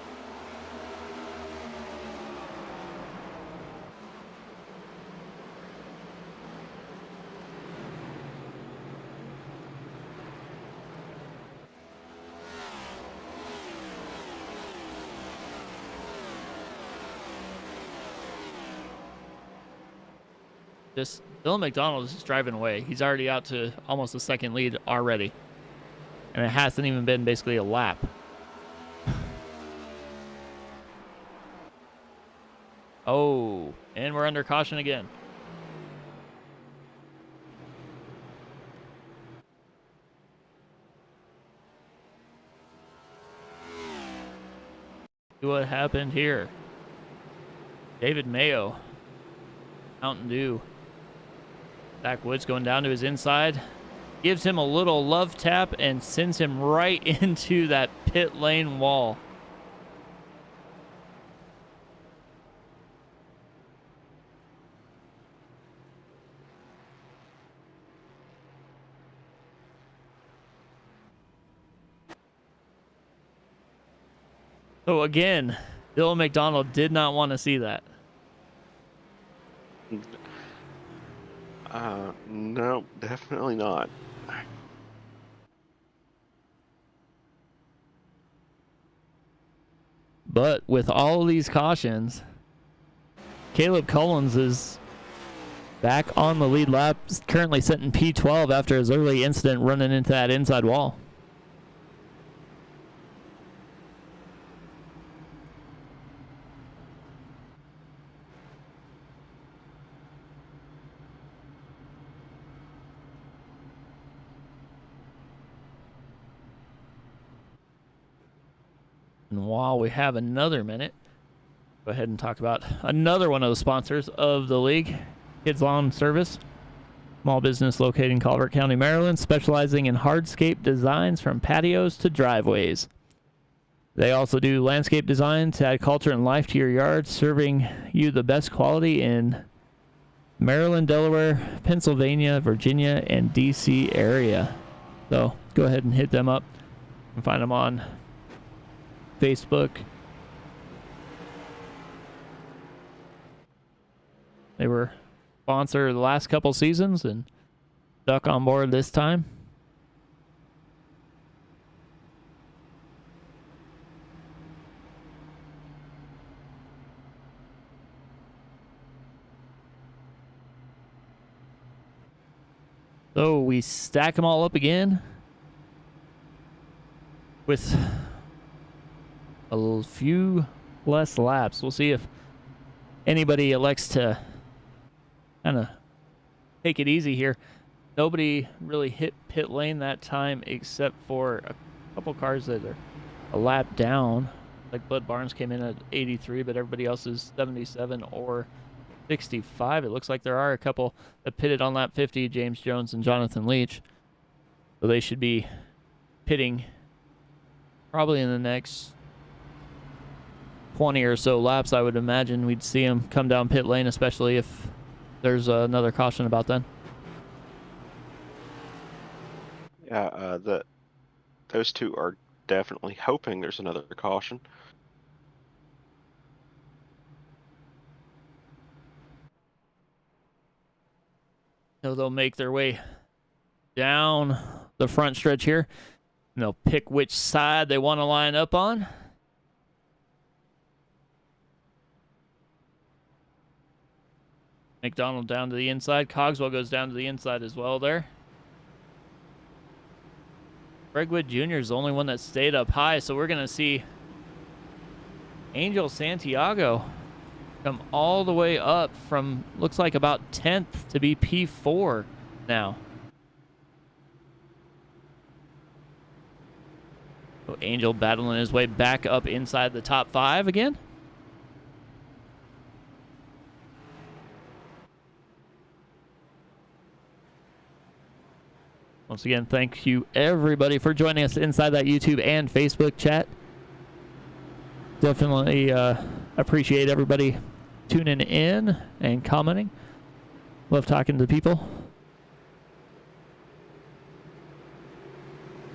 Dylan McDonald is just driving away. He's already out to almost a second lead already. And it hasn't even been basically a lap. Oh, and we're under caution again. See what happened here. David Mayo, Mountain Dew. Zach Woods going down to his inside. Gives him a little love tap and sends him right into that pit lane wall. So again, Dylan McDonald did not want to see that. No, definitely not. But with all these cautions, Caleb Collins is back on the lead lap, currently sitting P12 after his early incident running into that inside wall. And while we have another minute, go ahead and talk about another one of the sponsors of the league, Kids Lawn Service. Small business located in Colbert County, Maryland, specializing in hardscape designs from patios to driveways. They also do landscape design to add culture and life to your yard, serving you the best quality in Maryland, Delaware, Pennsylvania, Virginia, and DC area. So go ahead and hit them up. You can find them on Facebook. They were sponsor the last couple seasons and stuck on board this time. So we stack them all up again with a few less laps. We'll see if anybody elects to kind of take it easy here. Nobody really hit pit lane that time except for a couple cars that are a lap down. Like Bud Barnes came in at 83, but everybody else is 77 or 65. It looks like there are a couple that pitted on lap 50, James Jones and Jonathan Leach. So they should be pitting probably in the next 20 or so laps. I would imagine we'd see them come down pit lane, especially if there's another caution about then. Yeah, those two are definitely hoping there's another caution. So they'll make their way down the front stretch here, and they'll pick which side they want to line up on. McDonald down to the inside. Cogswell goes down to the inside as well there. Gregwood Jr. is the only one that stayed up high, so we're going to see Angel Santiago come all the way up from, looks like about 10th to be P4 now. So Angel battling his way back up inside the top 5 again. Once again, thank you everybody for joining us inside that YouTube and Facebook chat. Definitely appreciate everybody tuning in and commenting. Love talking to people.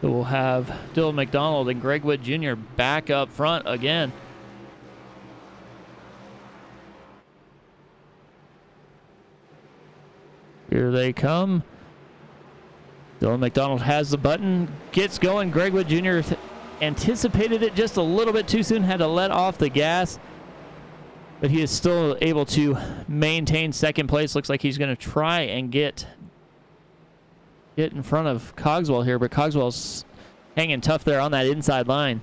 So we'll have Dylan McDonald and Gregwood Jr. back up front again. Here they come. Dylan McDonald has the button, gets going. Gregwood Jr. anticipated it just a little bit too soon, had to let off the gas, but he is still able to maintain second place. Looks like he's going to try and get in front of Cogswell here, but Cogswell's hanging tough there on that inside line.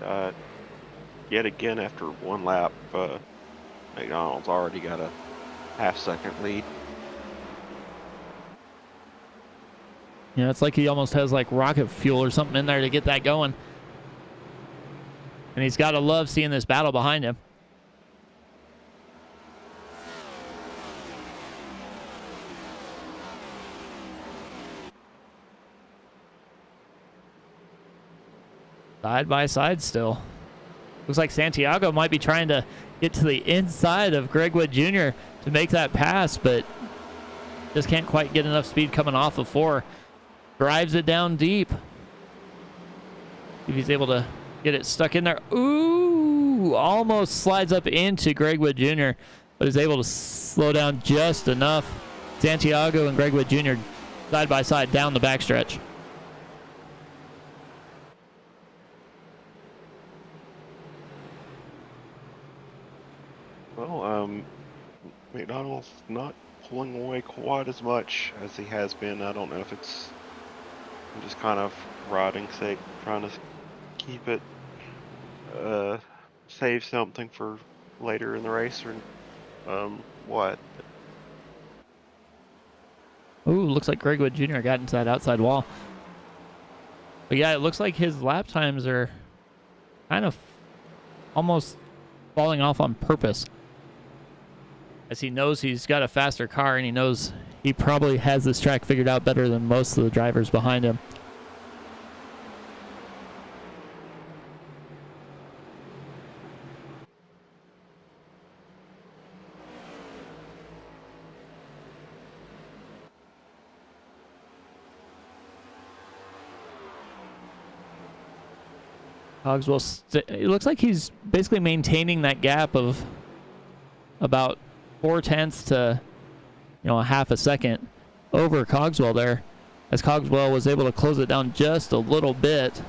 And yet again, after one lap, McDonald's already got a half-second lead. Yeah, it's like he almost has like rocket fuel or something in there to get that going. And he's got to love seeing this battle behind him. Side by side still. Looks like Santiago might be trying to get to the inside of Gregwood Jr. to make that pass, but just can't quite get enough speed coming off of 4. drives it down deep. If he's able to get it stuck in there. Ooh, almost slides up into Greg Wood Jr., but is able to slow down just enough. Santiago and Greg Wood Jr. side by side down the backstretch. Well, McDonald's not pulling away quite as much as he has been. I don't know if it's just kind of riding sake, trying to keep it, save something for later in the race, or what. Ooh, looks like Greg Wood Jr. got into that outside wall. But yeah, it looks like his lap times are kind of almost falling off on purpose, as he knows he's got a faster car, and he knows he probably has this track figured out better than most of the drivers behind him. Cogswell, it looks like he's basically maintaining that gap of about 0.4 to, a half a second over Cogswell there, as Cogswell was able to close it down just a little bit.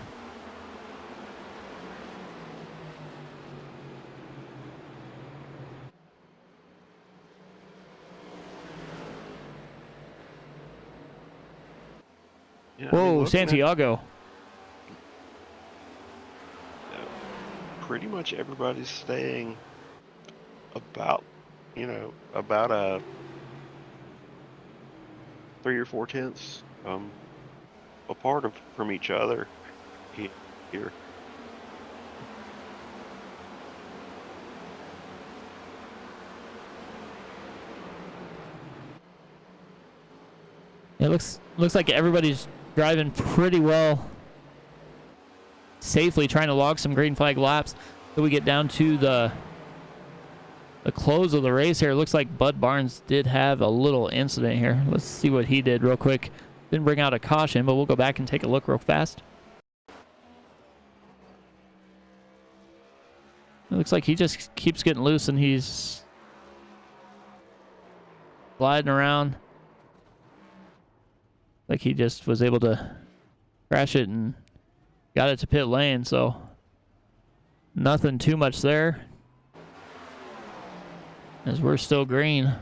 Yeah, Whoa, Santiago. Pretty much everybody's staying about, about a 3 or 4 tenths apart from each other here. It looks like everybody's driving pretty well, safely trying to log some green flag laps till we get down to the close of the race here. It looks like Bud Barnes did have a little incident here. Let's see what he did real quick. Didn't bring out a caution, but we'll go back and take a look real fast. It looks like he just keeps getting loose, and he's gliding around. Like he just was able to crash it and got it to pit lane, so nothing too much there, as we're still green.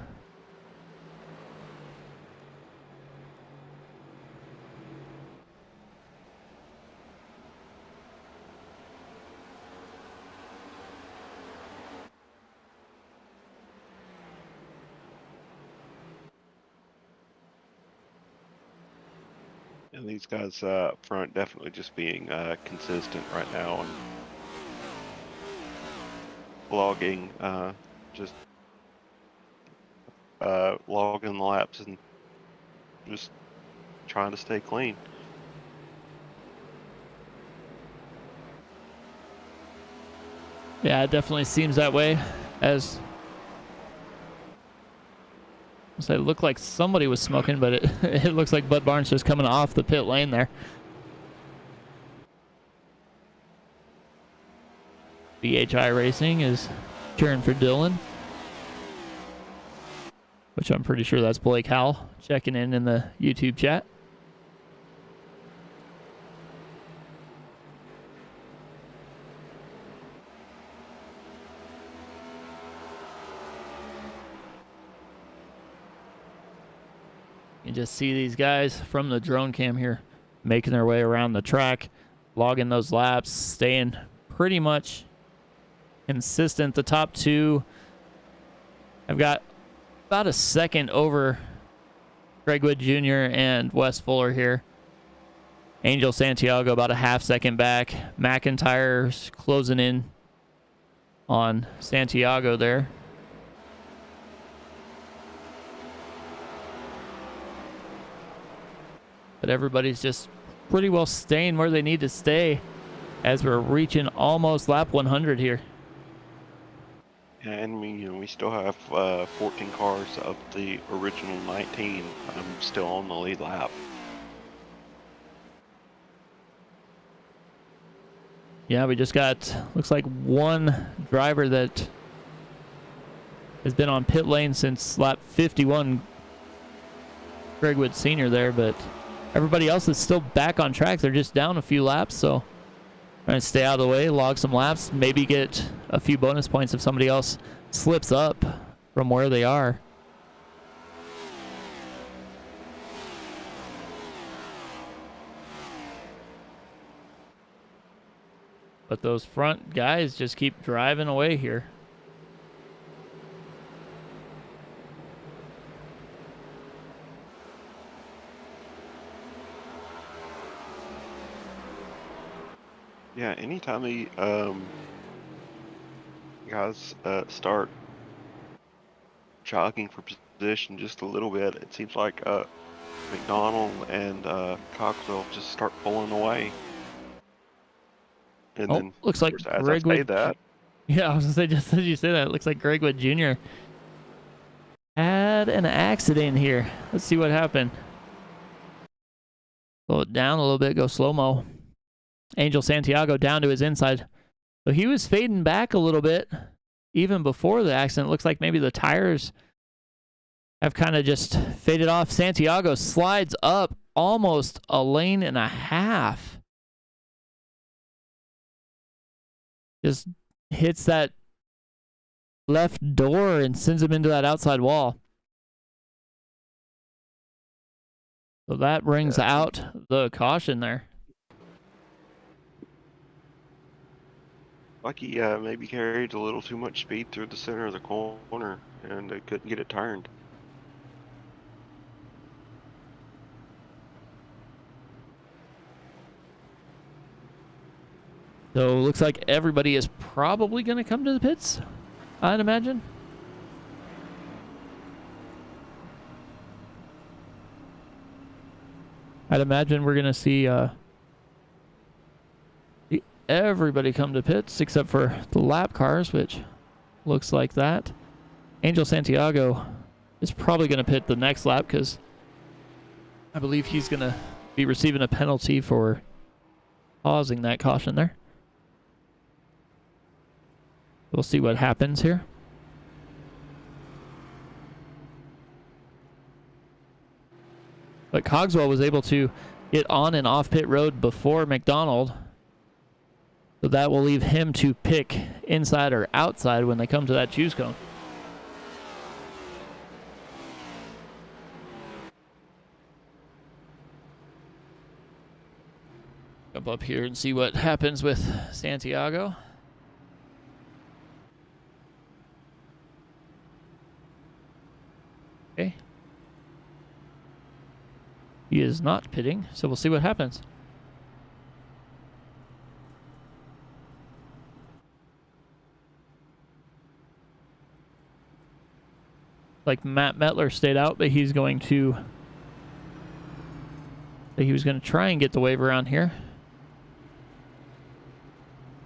And these guys up front definitely just being consistent right now and logging, just logging the laps and just trying to stay clean. Yeah, it definitely seems that way, as it looked like somebody was smoking, but it looks like Bud Barnes just coming off the pit lane there. BHI Racing is cheering for Dylan, which I'm pretty sure that's Blake Howell checking in the YouTube chat. You just see these guys from the drone cam here making their way around the track, logging those laps, staying pretty much consistent. The top two have got about a second over Greg Wood Jr. and Wes Fuller here. Angel Santiago about a half second back. McIntyre's closing in on Santiago there. But everybody's just pretty well staying where they need to stay as we're reaching almost lap 100 here. Yeah, and we still have 14 cars of the original 19 still on the lead lap. Yeah, we just got, looks like one driver that has been on pit lane since lap 51, Greg Wood Sr. there, but everybody else is still back on track. They're just down a few laps, so trying to stay out of the way, log some laps, maybe get a few bonus points if somebody else slips up from where they are. But those front guys just keep driving away here. Yeah, anytime the guys start jogging for position just a little bit, it seems like McDonald and Coxwell just start pulling away. And then looks like as Greg I say Wood. that, Yeah, I was gonna say, just as you say that, it looks like Greg Wood Jr. had an accident here. Let's see what happened. Slow it down a little bit, go slow-mo. Angel Santiago down to his inside. So he was fading back a little bit even before the accident. Looks like maybe the tires have kind of just faded off. Santiago slides up almost a lane and a half. Just hits that left door and sends him into that outside wall. So that brings out the caution there. like he maybe carried a little too much speed through the center of the corner and couldn't get it turned. So it looks like everybody is probably going to come to the pits, I'd imagine. I'd imagine we're going to see everybody come to pits except for the lap cars, which looks like that. Angel Santiago is probably going to pit the next lap because I believe he's going to be receiving a penalty for causing that caution there. We'll see what happens here. But Cogswell was able to get on and off pit road before McDonald. So that will leave him to pick inside or outside when they come to that choose cone. Jump up here and see what happens with Santiago. Okay. He is not pitting, so we'll see what happens. Like Matt Metler stayed out, but he was going to try and get the wave around here.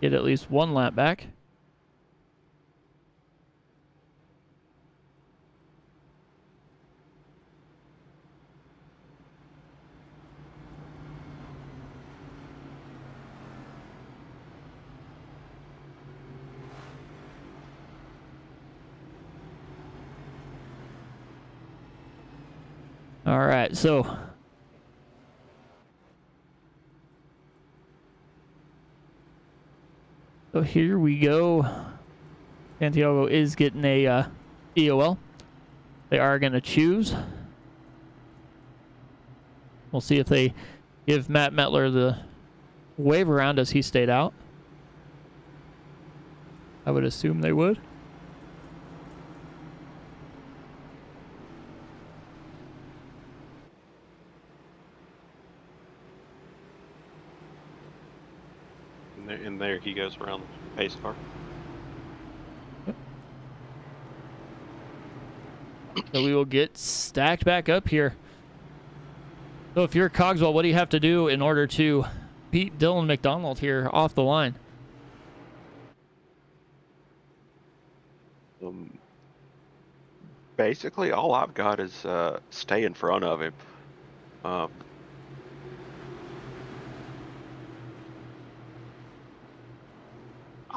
Get at least one lap back. All right, so here we go. Santiago is getting a EOL. They are going to choose. We'll see if they give Matt Metler the wave around as he stayed out. I would assume they would. And there he goes around the pace car. Yep. So we will get stacked back up here. So if you're Cogswell, what do you have to do in order to beat Dylan McDonald here off the line? Basically, all I've got is stay in front of him.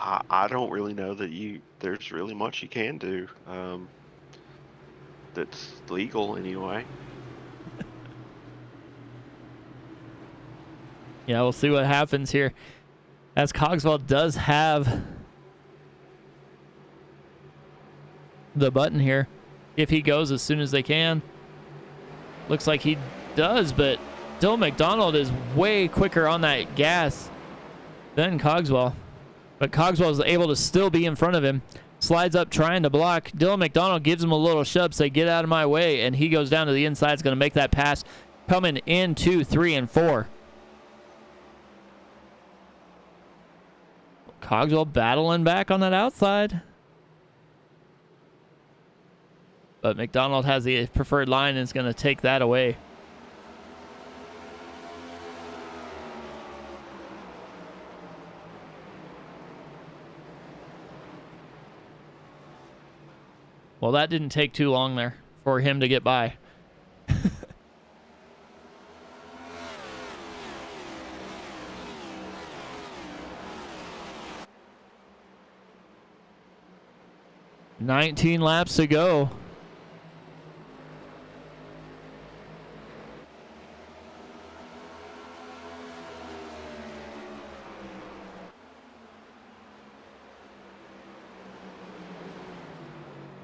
I don't really know that there's really much you can do that's legal anyway. Yeah, we'll see what happens here. As Cogswell does have the button here. If he goes as soon as they can. Looks like he does, but Dylan McDonald is way quicker on that gas than Cogswell. But Cogswell is able to still be in front of him. Slides up trying to block. Dylan McDonald gives him a little shove, say, get out of my way, and he goes down to the inside. Is going to make that pass coming in 2, 3, and 4. Cogswell battling back on that outside. But McDonald has the preferred line and is going to take that away. Well, that didn't take too long there for him to get by. $19 laps to go.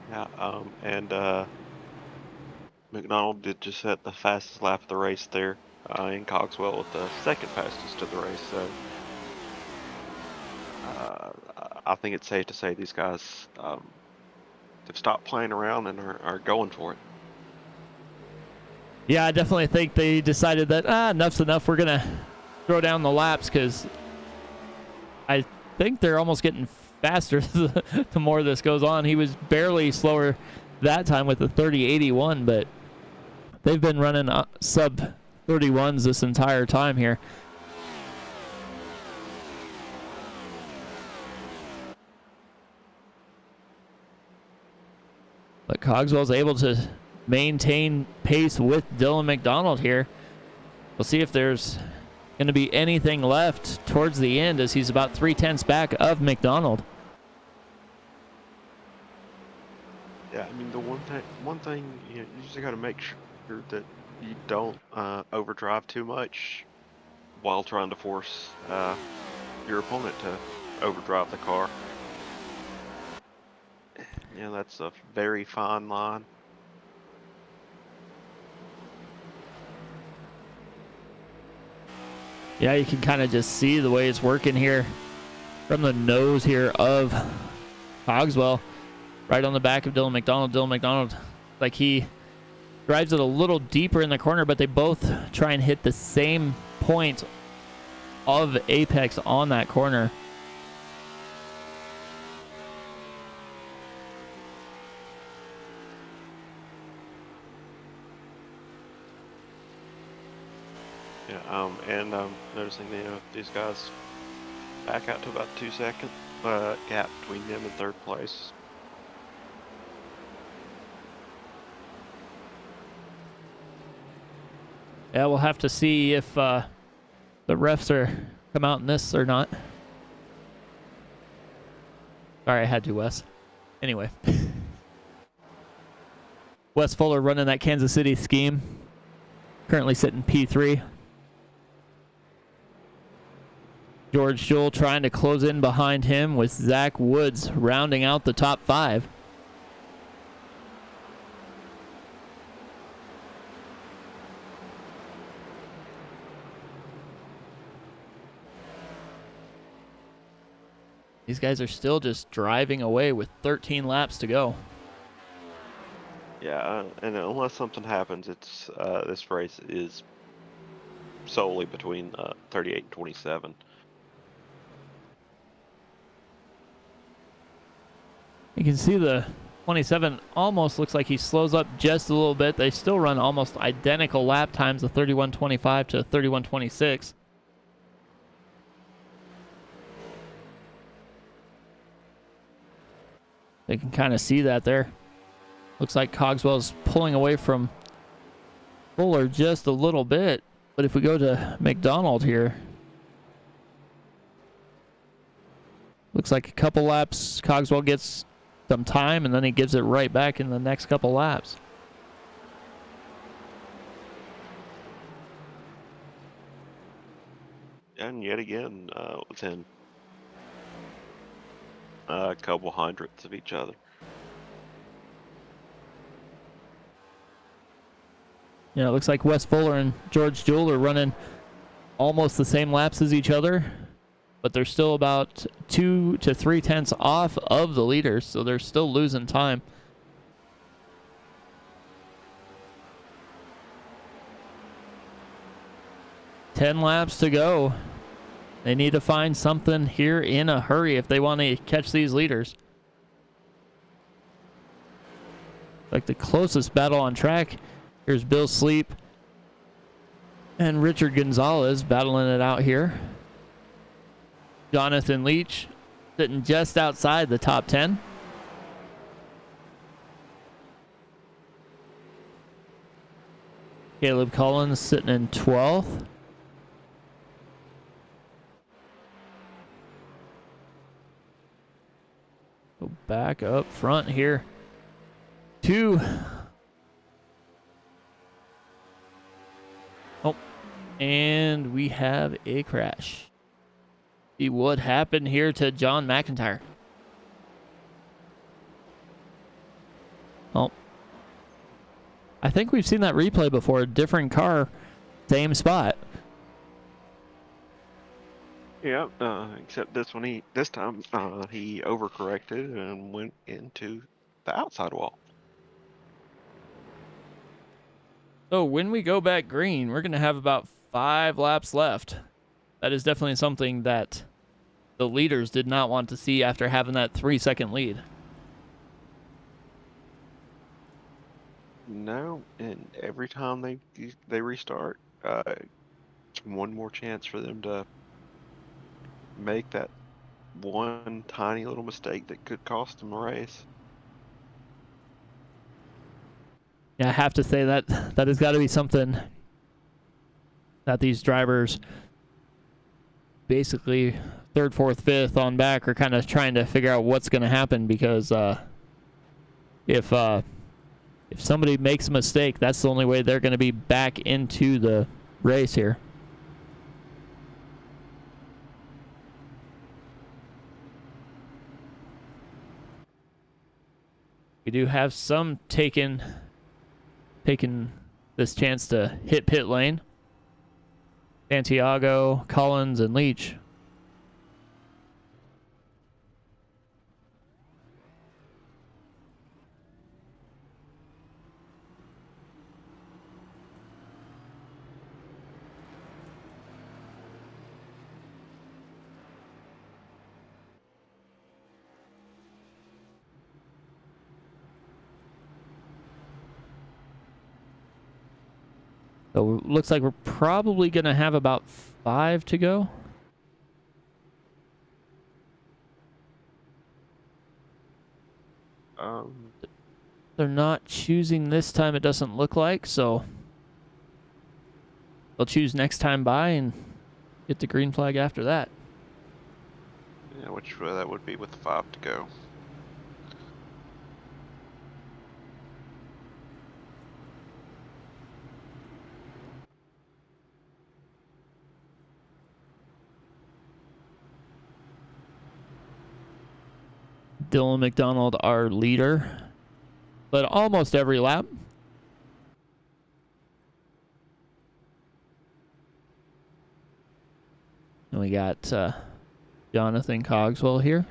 Yeah, and McDonald did just set the fastest lap of the race there, in Cogswell with the second fastest of the race. So I think it's safe to say these guys have stopped playing around and are going for it. Yeah, I definitely think they decided that enough's enough. We're gonna throw down the laps because I think they're almost getting faster the more this goes on. He was barely slower that time with the 30.81, but they've been running sub 31s this entire time here. But Cogswell's able to maintain pace with Dylan McDonald here. We'll see if there's going to be anything left towards the end, as he's about 3/10 back of McDonald. Yeah, I mean, the one thing you just got to make sure that you don't overdrive too much while trying to force your opponent to overdrive the car. Yeah, that's a very fine line. Yeah, you can kind of just see the way it's working here from the nose here of Cogswell. Right on the back of Dylan McDonald. Dylan McDonald, like he drives it a little deeper in the corner, but they both try and hit the same point of apex on that corner. Yeah, and noticing these guys back out to about 2 second gap between them and third place. Yeah, we'll have to see if the refs are come out in this or not. Sorry, I had to, Wes. Anyway. Wes Fuller running that Kansas City scheme. Currently sitting P3. George Jewell trying to close in behind him with Zach Woods rounding out the top 5. These guys are still just driving away with 13 laps to go. Yeah, and unless something happens, it's this race is solely between 38 and 27. You can see the 27 almost looks like he slows up just a little bit. They still run almost identical lap times, the 31.25 to 31.26. They can kind of see that there. Looks like Cogswell's pulling away from Fuller just a little bit. But if we go to McDonald here, Looks like a couple laps, Cogswell gets some time, and then he gives it right back in the next couple laps. And yet again, within a couple hundredths of each other. Yeah, it looks like Wes Fuller and George Jewell are running almost the same laps as each other, but they're still about 2 to 3 tenths off of the leaders, so they're still losing time. Ten laps to go. They need to find something here in a hurry if they want to catch these leaders. Like the closest battle on track. Here's Bill Sleep and Richard Gonzalez battling it out here. Jonathan Leach sitting just outside the top 10. Caleb Collins sitting in 12th. Go back up front here. 2. Oh, and we have a crash. See what happened here to John McIntyre. Oh, I think we've seen that replay before. Different car, same spot. Yeah, except this one, this time he overcorrected and went into the outside wall. So when we go back green, we're going to have about 5 laps left. That is definitely something that the leaders did not want to see after having that 3-second lead. No, and every time they restart, it's one more chance for them to make that one tiny little mistake that could cost them a race. Yeah, I have to say that has got to be something that these drivers, basically 3rd, 4th, 5th on back, are kind of trying to figure out what's going to happen, because if somebody makes a mistake, that's the only way they're going to be back into the race here. We do have some taking this chance to hit pit lane. Santiago, Collins, and Leach. So it looks like we're probably going to have about 5 to go. They're not choosing this time, it doesn't look like, so they'll choose next time by and get the green flag after that. Yeah, which that would be with 5 to go. Dylan McDonald, our leader, but almost every lap. And we got Jonathan Cogswell here.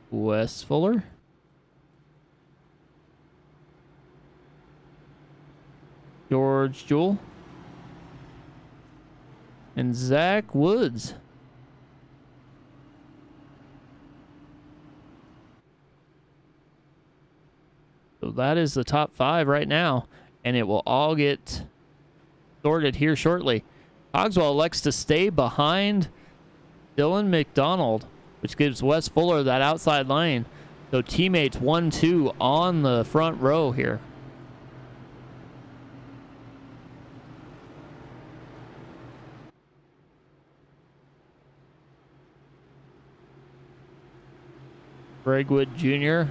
Wes Fuller. George Jewell. And Zach Woods. So that is the top 5 right now, and it will all get sorted here shortly. Cogswell elects to stay behind Dylan McDonald, which gives Wes Fuller that outside lane. So teammates 1-2 on the front row here. Greg Wood Jr.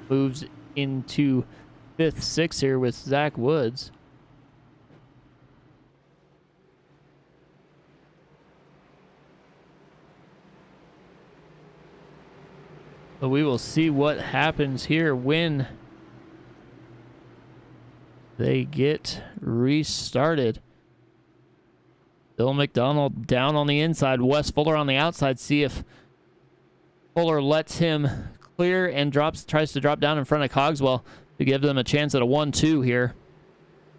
moves into 5th, 6th here with Zach Woods. But we will see what happens here when they get restarted. Bill McDonald down on the inside. Wes Fuller on the outside. See if Fuller lets him clear and tries to drop down in front of Cogswell to give them a chance at a 1-2 here.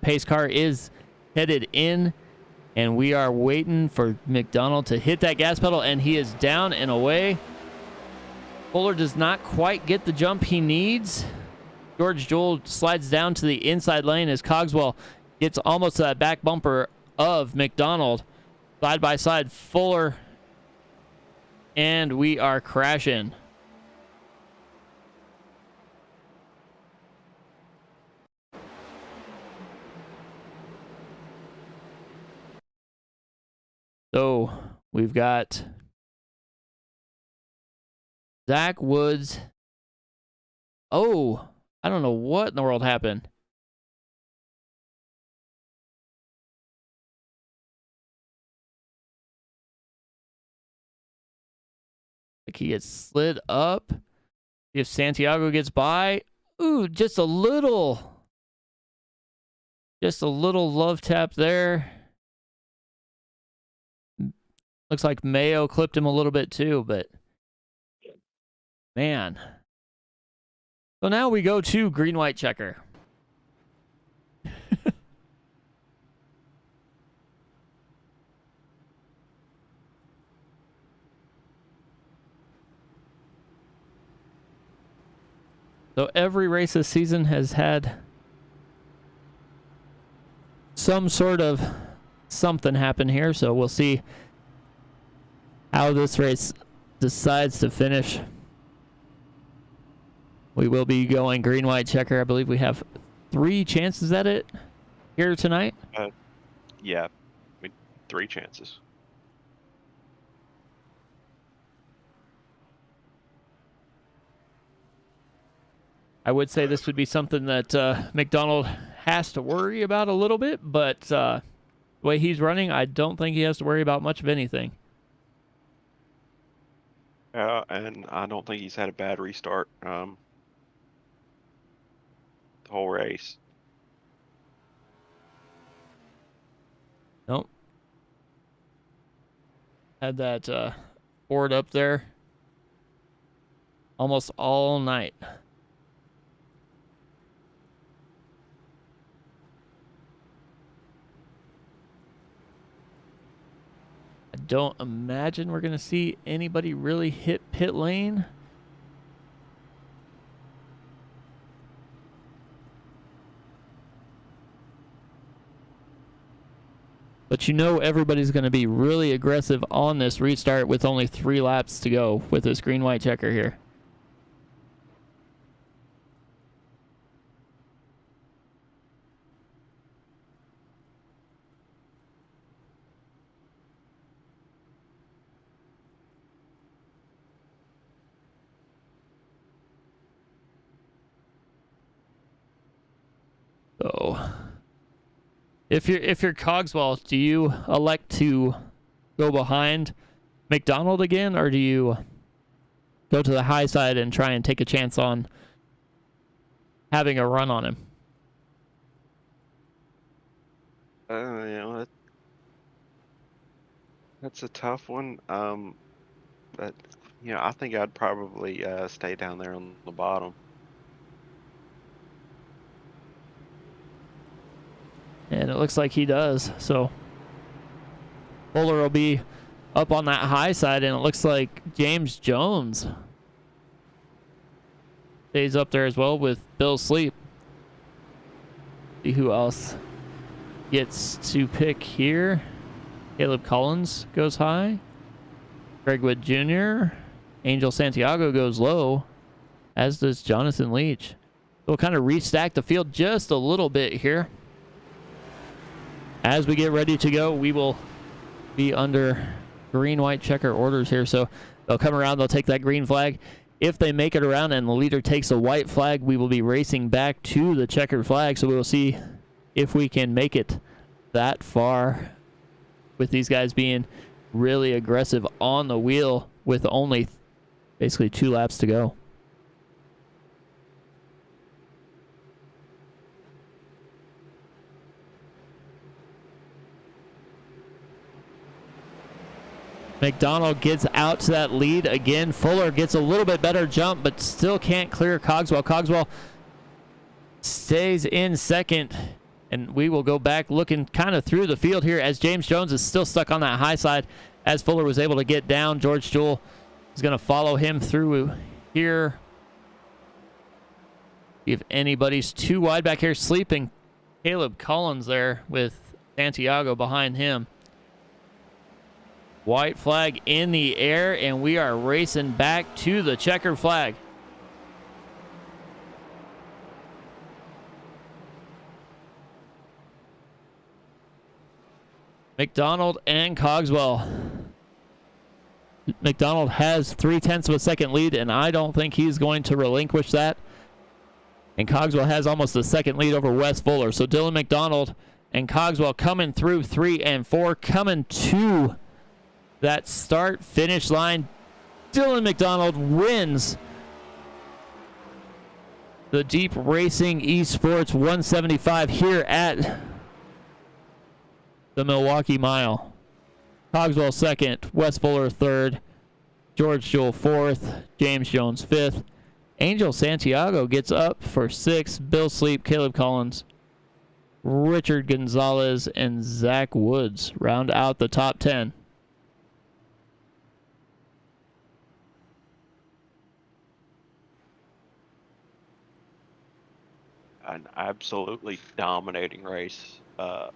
Pace car is headed in, and we are waiting for McDonald to hit that gas pedal, and he is down and away. Fuller does not quite get the jump he needs. George Jewell slides down to the inside lane as Cogswell gets almost to that back bumper of McDonald. Side by side, Fuller, and we are crashing. So we've got Zach Woods. Oh, I don't know what in the world happened. Like he gets slid up. If Santiago gets by, ooh, just a little love tap there. Looks like Mayo clipped him a little bit too, but man. So now we go to green-white checker. So every race this season has had some sort of something happen here. So we'll see how this race decides to finish. We will be going green-white checker. I believe we have 3 chances at it here tonight. Yeah, 3 chances. I would say this would be something that McDonald has to worry about a little bit, but the way he's running, I don't think he has to worry about much of anything. And I don't think he's had a bad restart the whole race. Nope. Had that board up there almost all night. I don't imagine we're going to see anybody really hit pit lane. But you know everybody's going to be really aggressive on this restart with only 3 laps to go with this green-white checker here. So if you're Cogswell, do you elect to go behind McDonald again, or do you go to the high side and try and take a chance on having a run on him? You know, that's a tough one. But you know, I think I'd probably stay down there on the bottom. And it looks like he does. So Fuller will be up on that high side, and it looks like James Jones stays up there as well with Bill Sleep. See who else gets to pick here. Caleb Collins goes high. Greg Wood Jr. Angel Santiago goes low, as does Jonathan Leach. So we'll kind of restack the field just a little bit here. As we get ready to go, we will be under green-white checker orders here. So they'll come around, they'll take that green flag. If they make it around and the leader takes a white flag, we will be racing back to the checkered flag. So we will see if we can make it that far with these guys being really aggressive on the wheel with only basically 2 laps to go. McDonald gets out to that lead again. Fuller gets a little bit better jump, but still can't clear Cogswell. Cogswell stays in second, and we will go back looking kind of through the field here as James Jones is still stuck on that high side as Fuller was able to get down. George Jewell is going to follow him through here. If anybody's too wide back here, sleeping Caleb Collins there with Santiago behind him. White flag in the air, and we are racing back to the checkered flag. McDonald and Cogswell. McDonald has 0.3 of a second lead, and I don't think he's going to relinquish that. And Cogswell has almost a second lead over Wes Fuller. So Dylan McDonald and Cogswell coming through 3 and 4, coming to that start-finish line. Dylan McDonald wins the Deep Racing Esports 175 here at the Milwaukee Mile. Cogswell second, Wes Fuller third, George Jewell fourth, James Jones fifth. Angel Santiago gets up for sixth. Bill Sleep, Caleb Collins, Richard Gonzalez, and Zach Woods round out the top 10. An absolutely dominating race by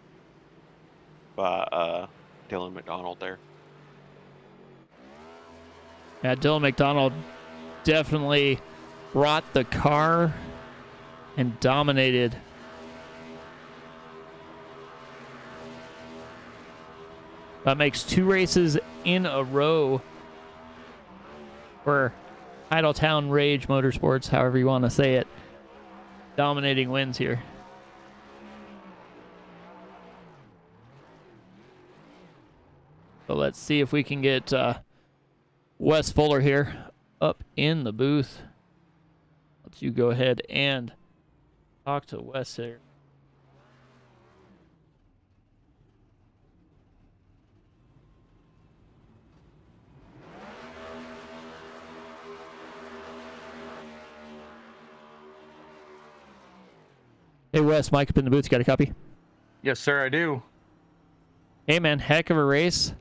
Dylan McDonald there. Yeah, Dylan McDonald definitely brought the car and dominated. That makes 2 races in a row for Idletown Rage Motorsports, however you want to say it. Dominating wins here. So let's see if we can get Wes Fuller here up in the booth. Let's you go ahead and talk to Wes here. Hey Wes, Mike up in the booth. You got a copy? Yes, sir, I do. Hey man, heck of a race.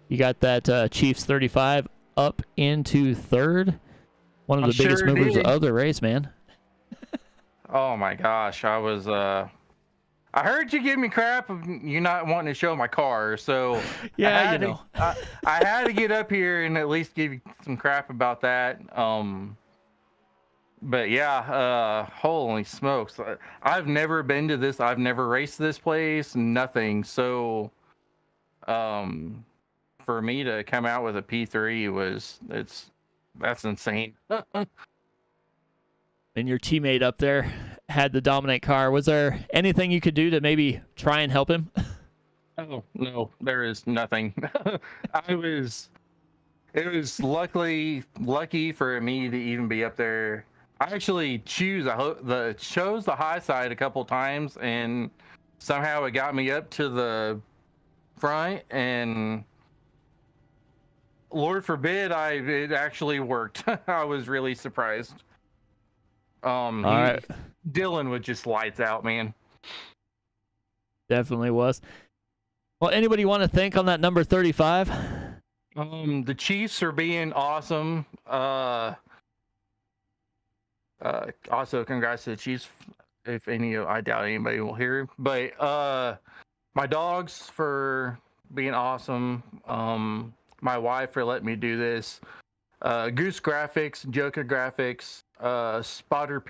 You got that Chiefs 35 up into third. One of the biggest movers of the race, man. Oh my gosh, I was I heard you give me crap of you not wanting to show my car, so yeah, you know. I had to get up here and at least give you some crap about that. But yeah, holy smokes. I've never been to this. I've never raced this place, nothing. So for me to come out with a P3 that's insane. And your teammate up there had the dominant car. Was there anything you could do to maybe try and help him? Oh, no, there is nothing. It was lucky for me to even be up there. I actually chose the high side a couple times, and somehow it got me up to the front, and Lord forbid it actually worked. I was really surprised. All right. Dylan was just lights out, man. Definitely was. Well, anybody want to thank on that number 35? The Chiefs are being awesome. Also, congrats to the Chiefs. If I doubt anybody will hear. But my dogs for being awesome. My wife for letting me do this. Goose Graphics, Joker Graphics, Spotter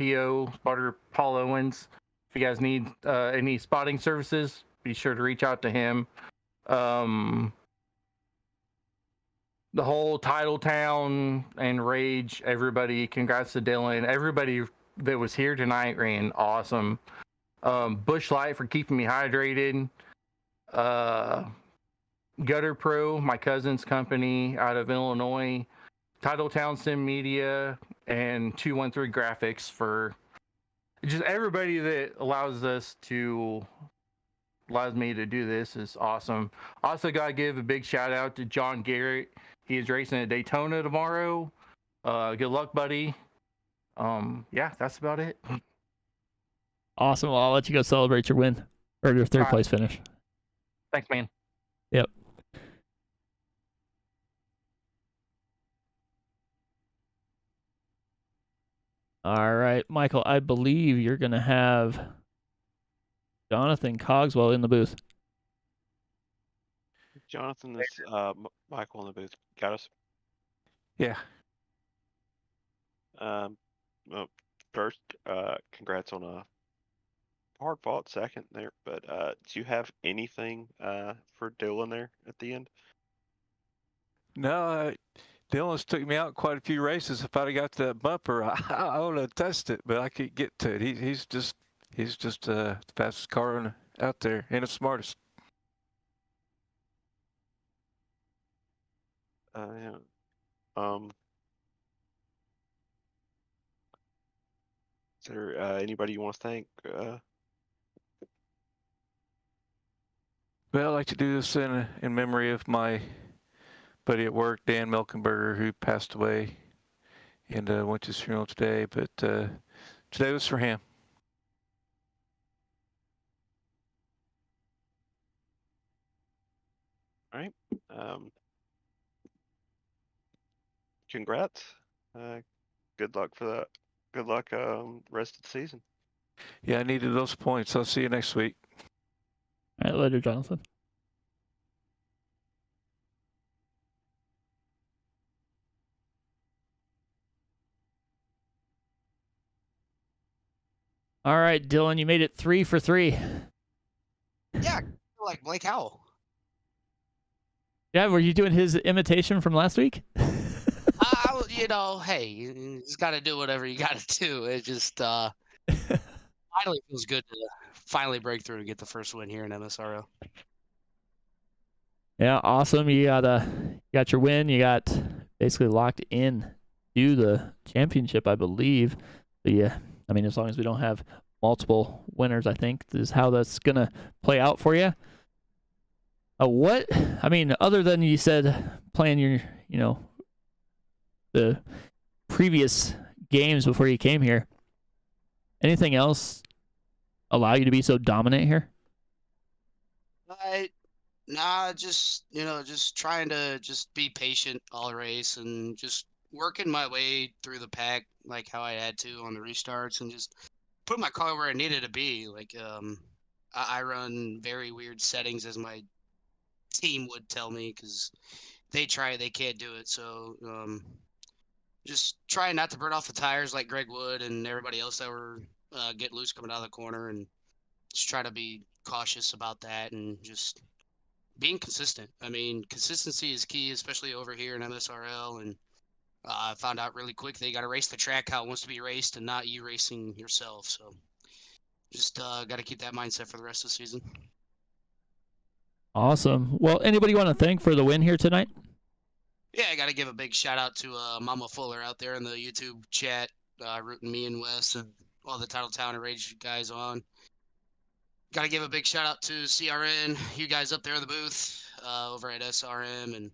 Paul Owens. If you guys need any spotting services, be sure to reach out to him. the whole Titletown and Rage, everybody, congrats to Dylan. Everybody that was here tonight ran awesome. Bush Light for keeping me hydrated. Gutter Pro, my cousin's company out of Illinois. Titletown Sim Media and 213 Graphics for just everybody that allows me to do this is awesome. Also got to give a big shout out to John Garrett. He is racing at Daytona tomorrow. Good luck, buddy. Yeah, that's about it. Awesome. Well, I'll let you go celebrate your win or your third place finish. Thanks, man. Yep. All right, Michael, I believe you're going to have Jonathan Cogswell in the booth. Jonathan, this Michael in the booth. Got us? Yeah. Well, first, congrats on a hard-fought second there. But do you have anything for Dylan there at the end? No, Dylan's took me out quite a few races. If I'd have got to that bumper, I would have touched it, but I couldn't get to it. He's just the fastest car out there and the smartest. Yeah. Is there anybody you want to thank? Well, I'd like to do this in memory of my buddy at work, Dan Melkenberger, who passed away, and went to his funeral today. But today was for him. All right. Congrats. Good luck for that. Good luck rest of the season. Yeah, I needed those points. I'll see you next week. All right, later, Jonathan. All right, Dylan, you made it 3 for 3. Yeah, like Blake Howell. Yeah, were you doing his imitation from last week? Hey, you just got to do whatever you got to do. It just finally feels good to finally break through and get the first win here in MSRO. Yeah, awesome. You got your win. You got basically locked in to the championship, I believe. But yeah, I mean, as long as we don't have multiple winners, I think this is how that's gonna play out for you. Other than you said playing your, the previous games before you came here, anything else allow you to be so dominant here? Just trying to just be patient all race and just working my way through the pack like how I had to on the restarts and just put my car where it needed to be. Like I run very weird settings as my team would tell me because they can't do it. So just trying not to burn off the tires like Greg Wood and everybody else that were getting loose coming out of the corner, and just try to be cautious about that and just being consistent. I mean, consistency is key, especially over here in MSRL. And I found out really quick they got to race the track how it wants to be raced and not you racing yourself. So just got to keep that mindset for the rest of the season. Awesome. Well, anybody you want to thank for the win here tonight? Yeah, I got to give a big shout out to Mama Fuller out there in the YouTube chat, rooting me and Wes and all the Titletown and Rage guys on. Got to give a big shout out to CRN, you guys up there in the booth over at SRM, and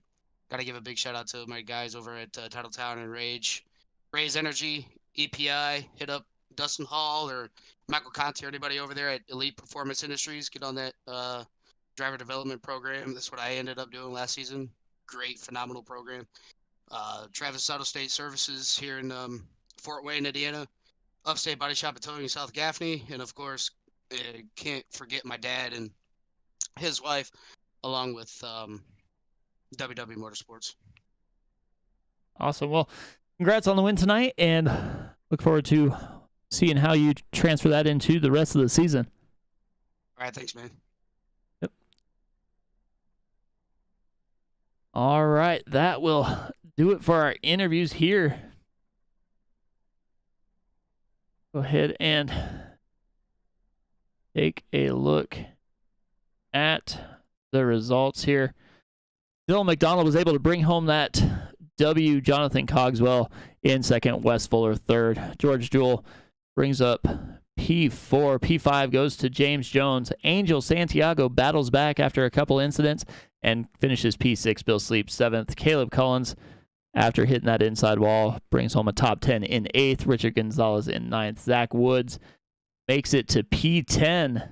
got to give a big shout out to my guys over at Titletown and Rage. Raise Energy, EPI, hit up Dustin Hall or Michael Conte or anybody over there at Elite Performance Industries. Get on that driver development program. That's what I ended up doing last season. Great, phenomenal program. Travis Auto State Services here in Fort Wayne, Indiana. Upstate Body Shop at Towing South Gaffney. And, of course, can't forget my dad and his wife, along with WW Motorsports. Awesome. Well, congrats on the win tonight, and look forward to seeing how you transfer that into the rest of the season. All right, thanks, man. Yep. All right, that will do it for our interviews here. Go ahead and take a look at the results here. Dylan McDonald was able to bring home that W. Jonathan Cogswell in second, Wes Fuller third. George Jewell brings up P4. P5 goes to James Jones. Angel Santiago battles back after a couple incidents and finishes P6. Bill Sleep seventh. Caleb Collins, after hitting that inside wall, brings home a top 10 in eighth. Richard Gonzalez in ninth. Zach Woods makes it to P10.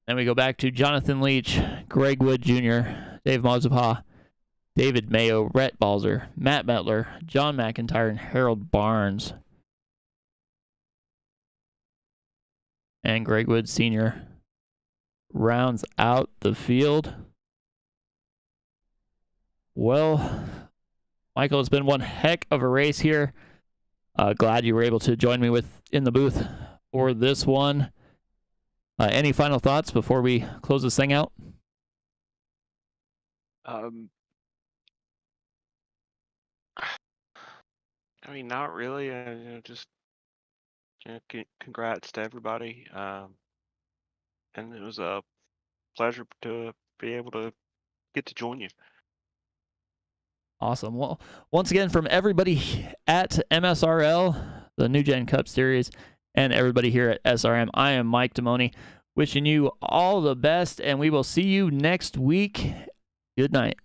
Then we go back to Jonathan Leach, Greg Wood Jr., Dave Mazepah, David Mayo, Rhett Balzer, Matt Metler, John McIntyre, and Harold Barnes. And Greg Wood Sr. rounds out the field. Well, Michael, it's been one heck of a race here. Glad you were able to join me in the booth for this one. Any final thoughts before we close this thing out? I mean, not really. Just congrats to everybody. And it was a pleasure to be able to get to join you. Awesome. Well, once again, from everybody at MSRL, the NewGen Cup Series, and everybody here at SRM, I am Mike Damoni, wishing you all the best, and we will see you next week. Good night.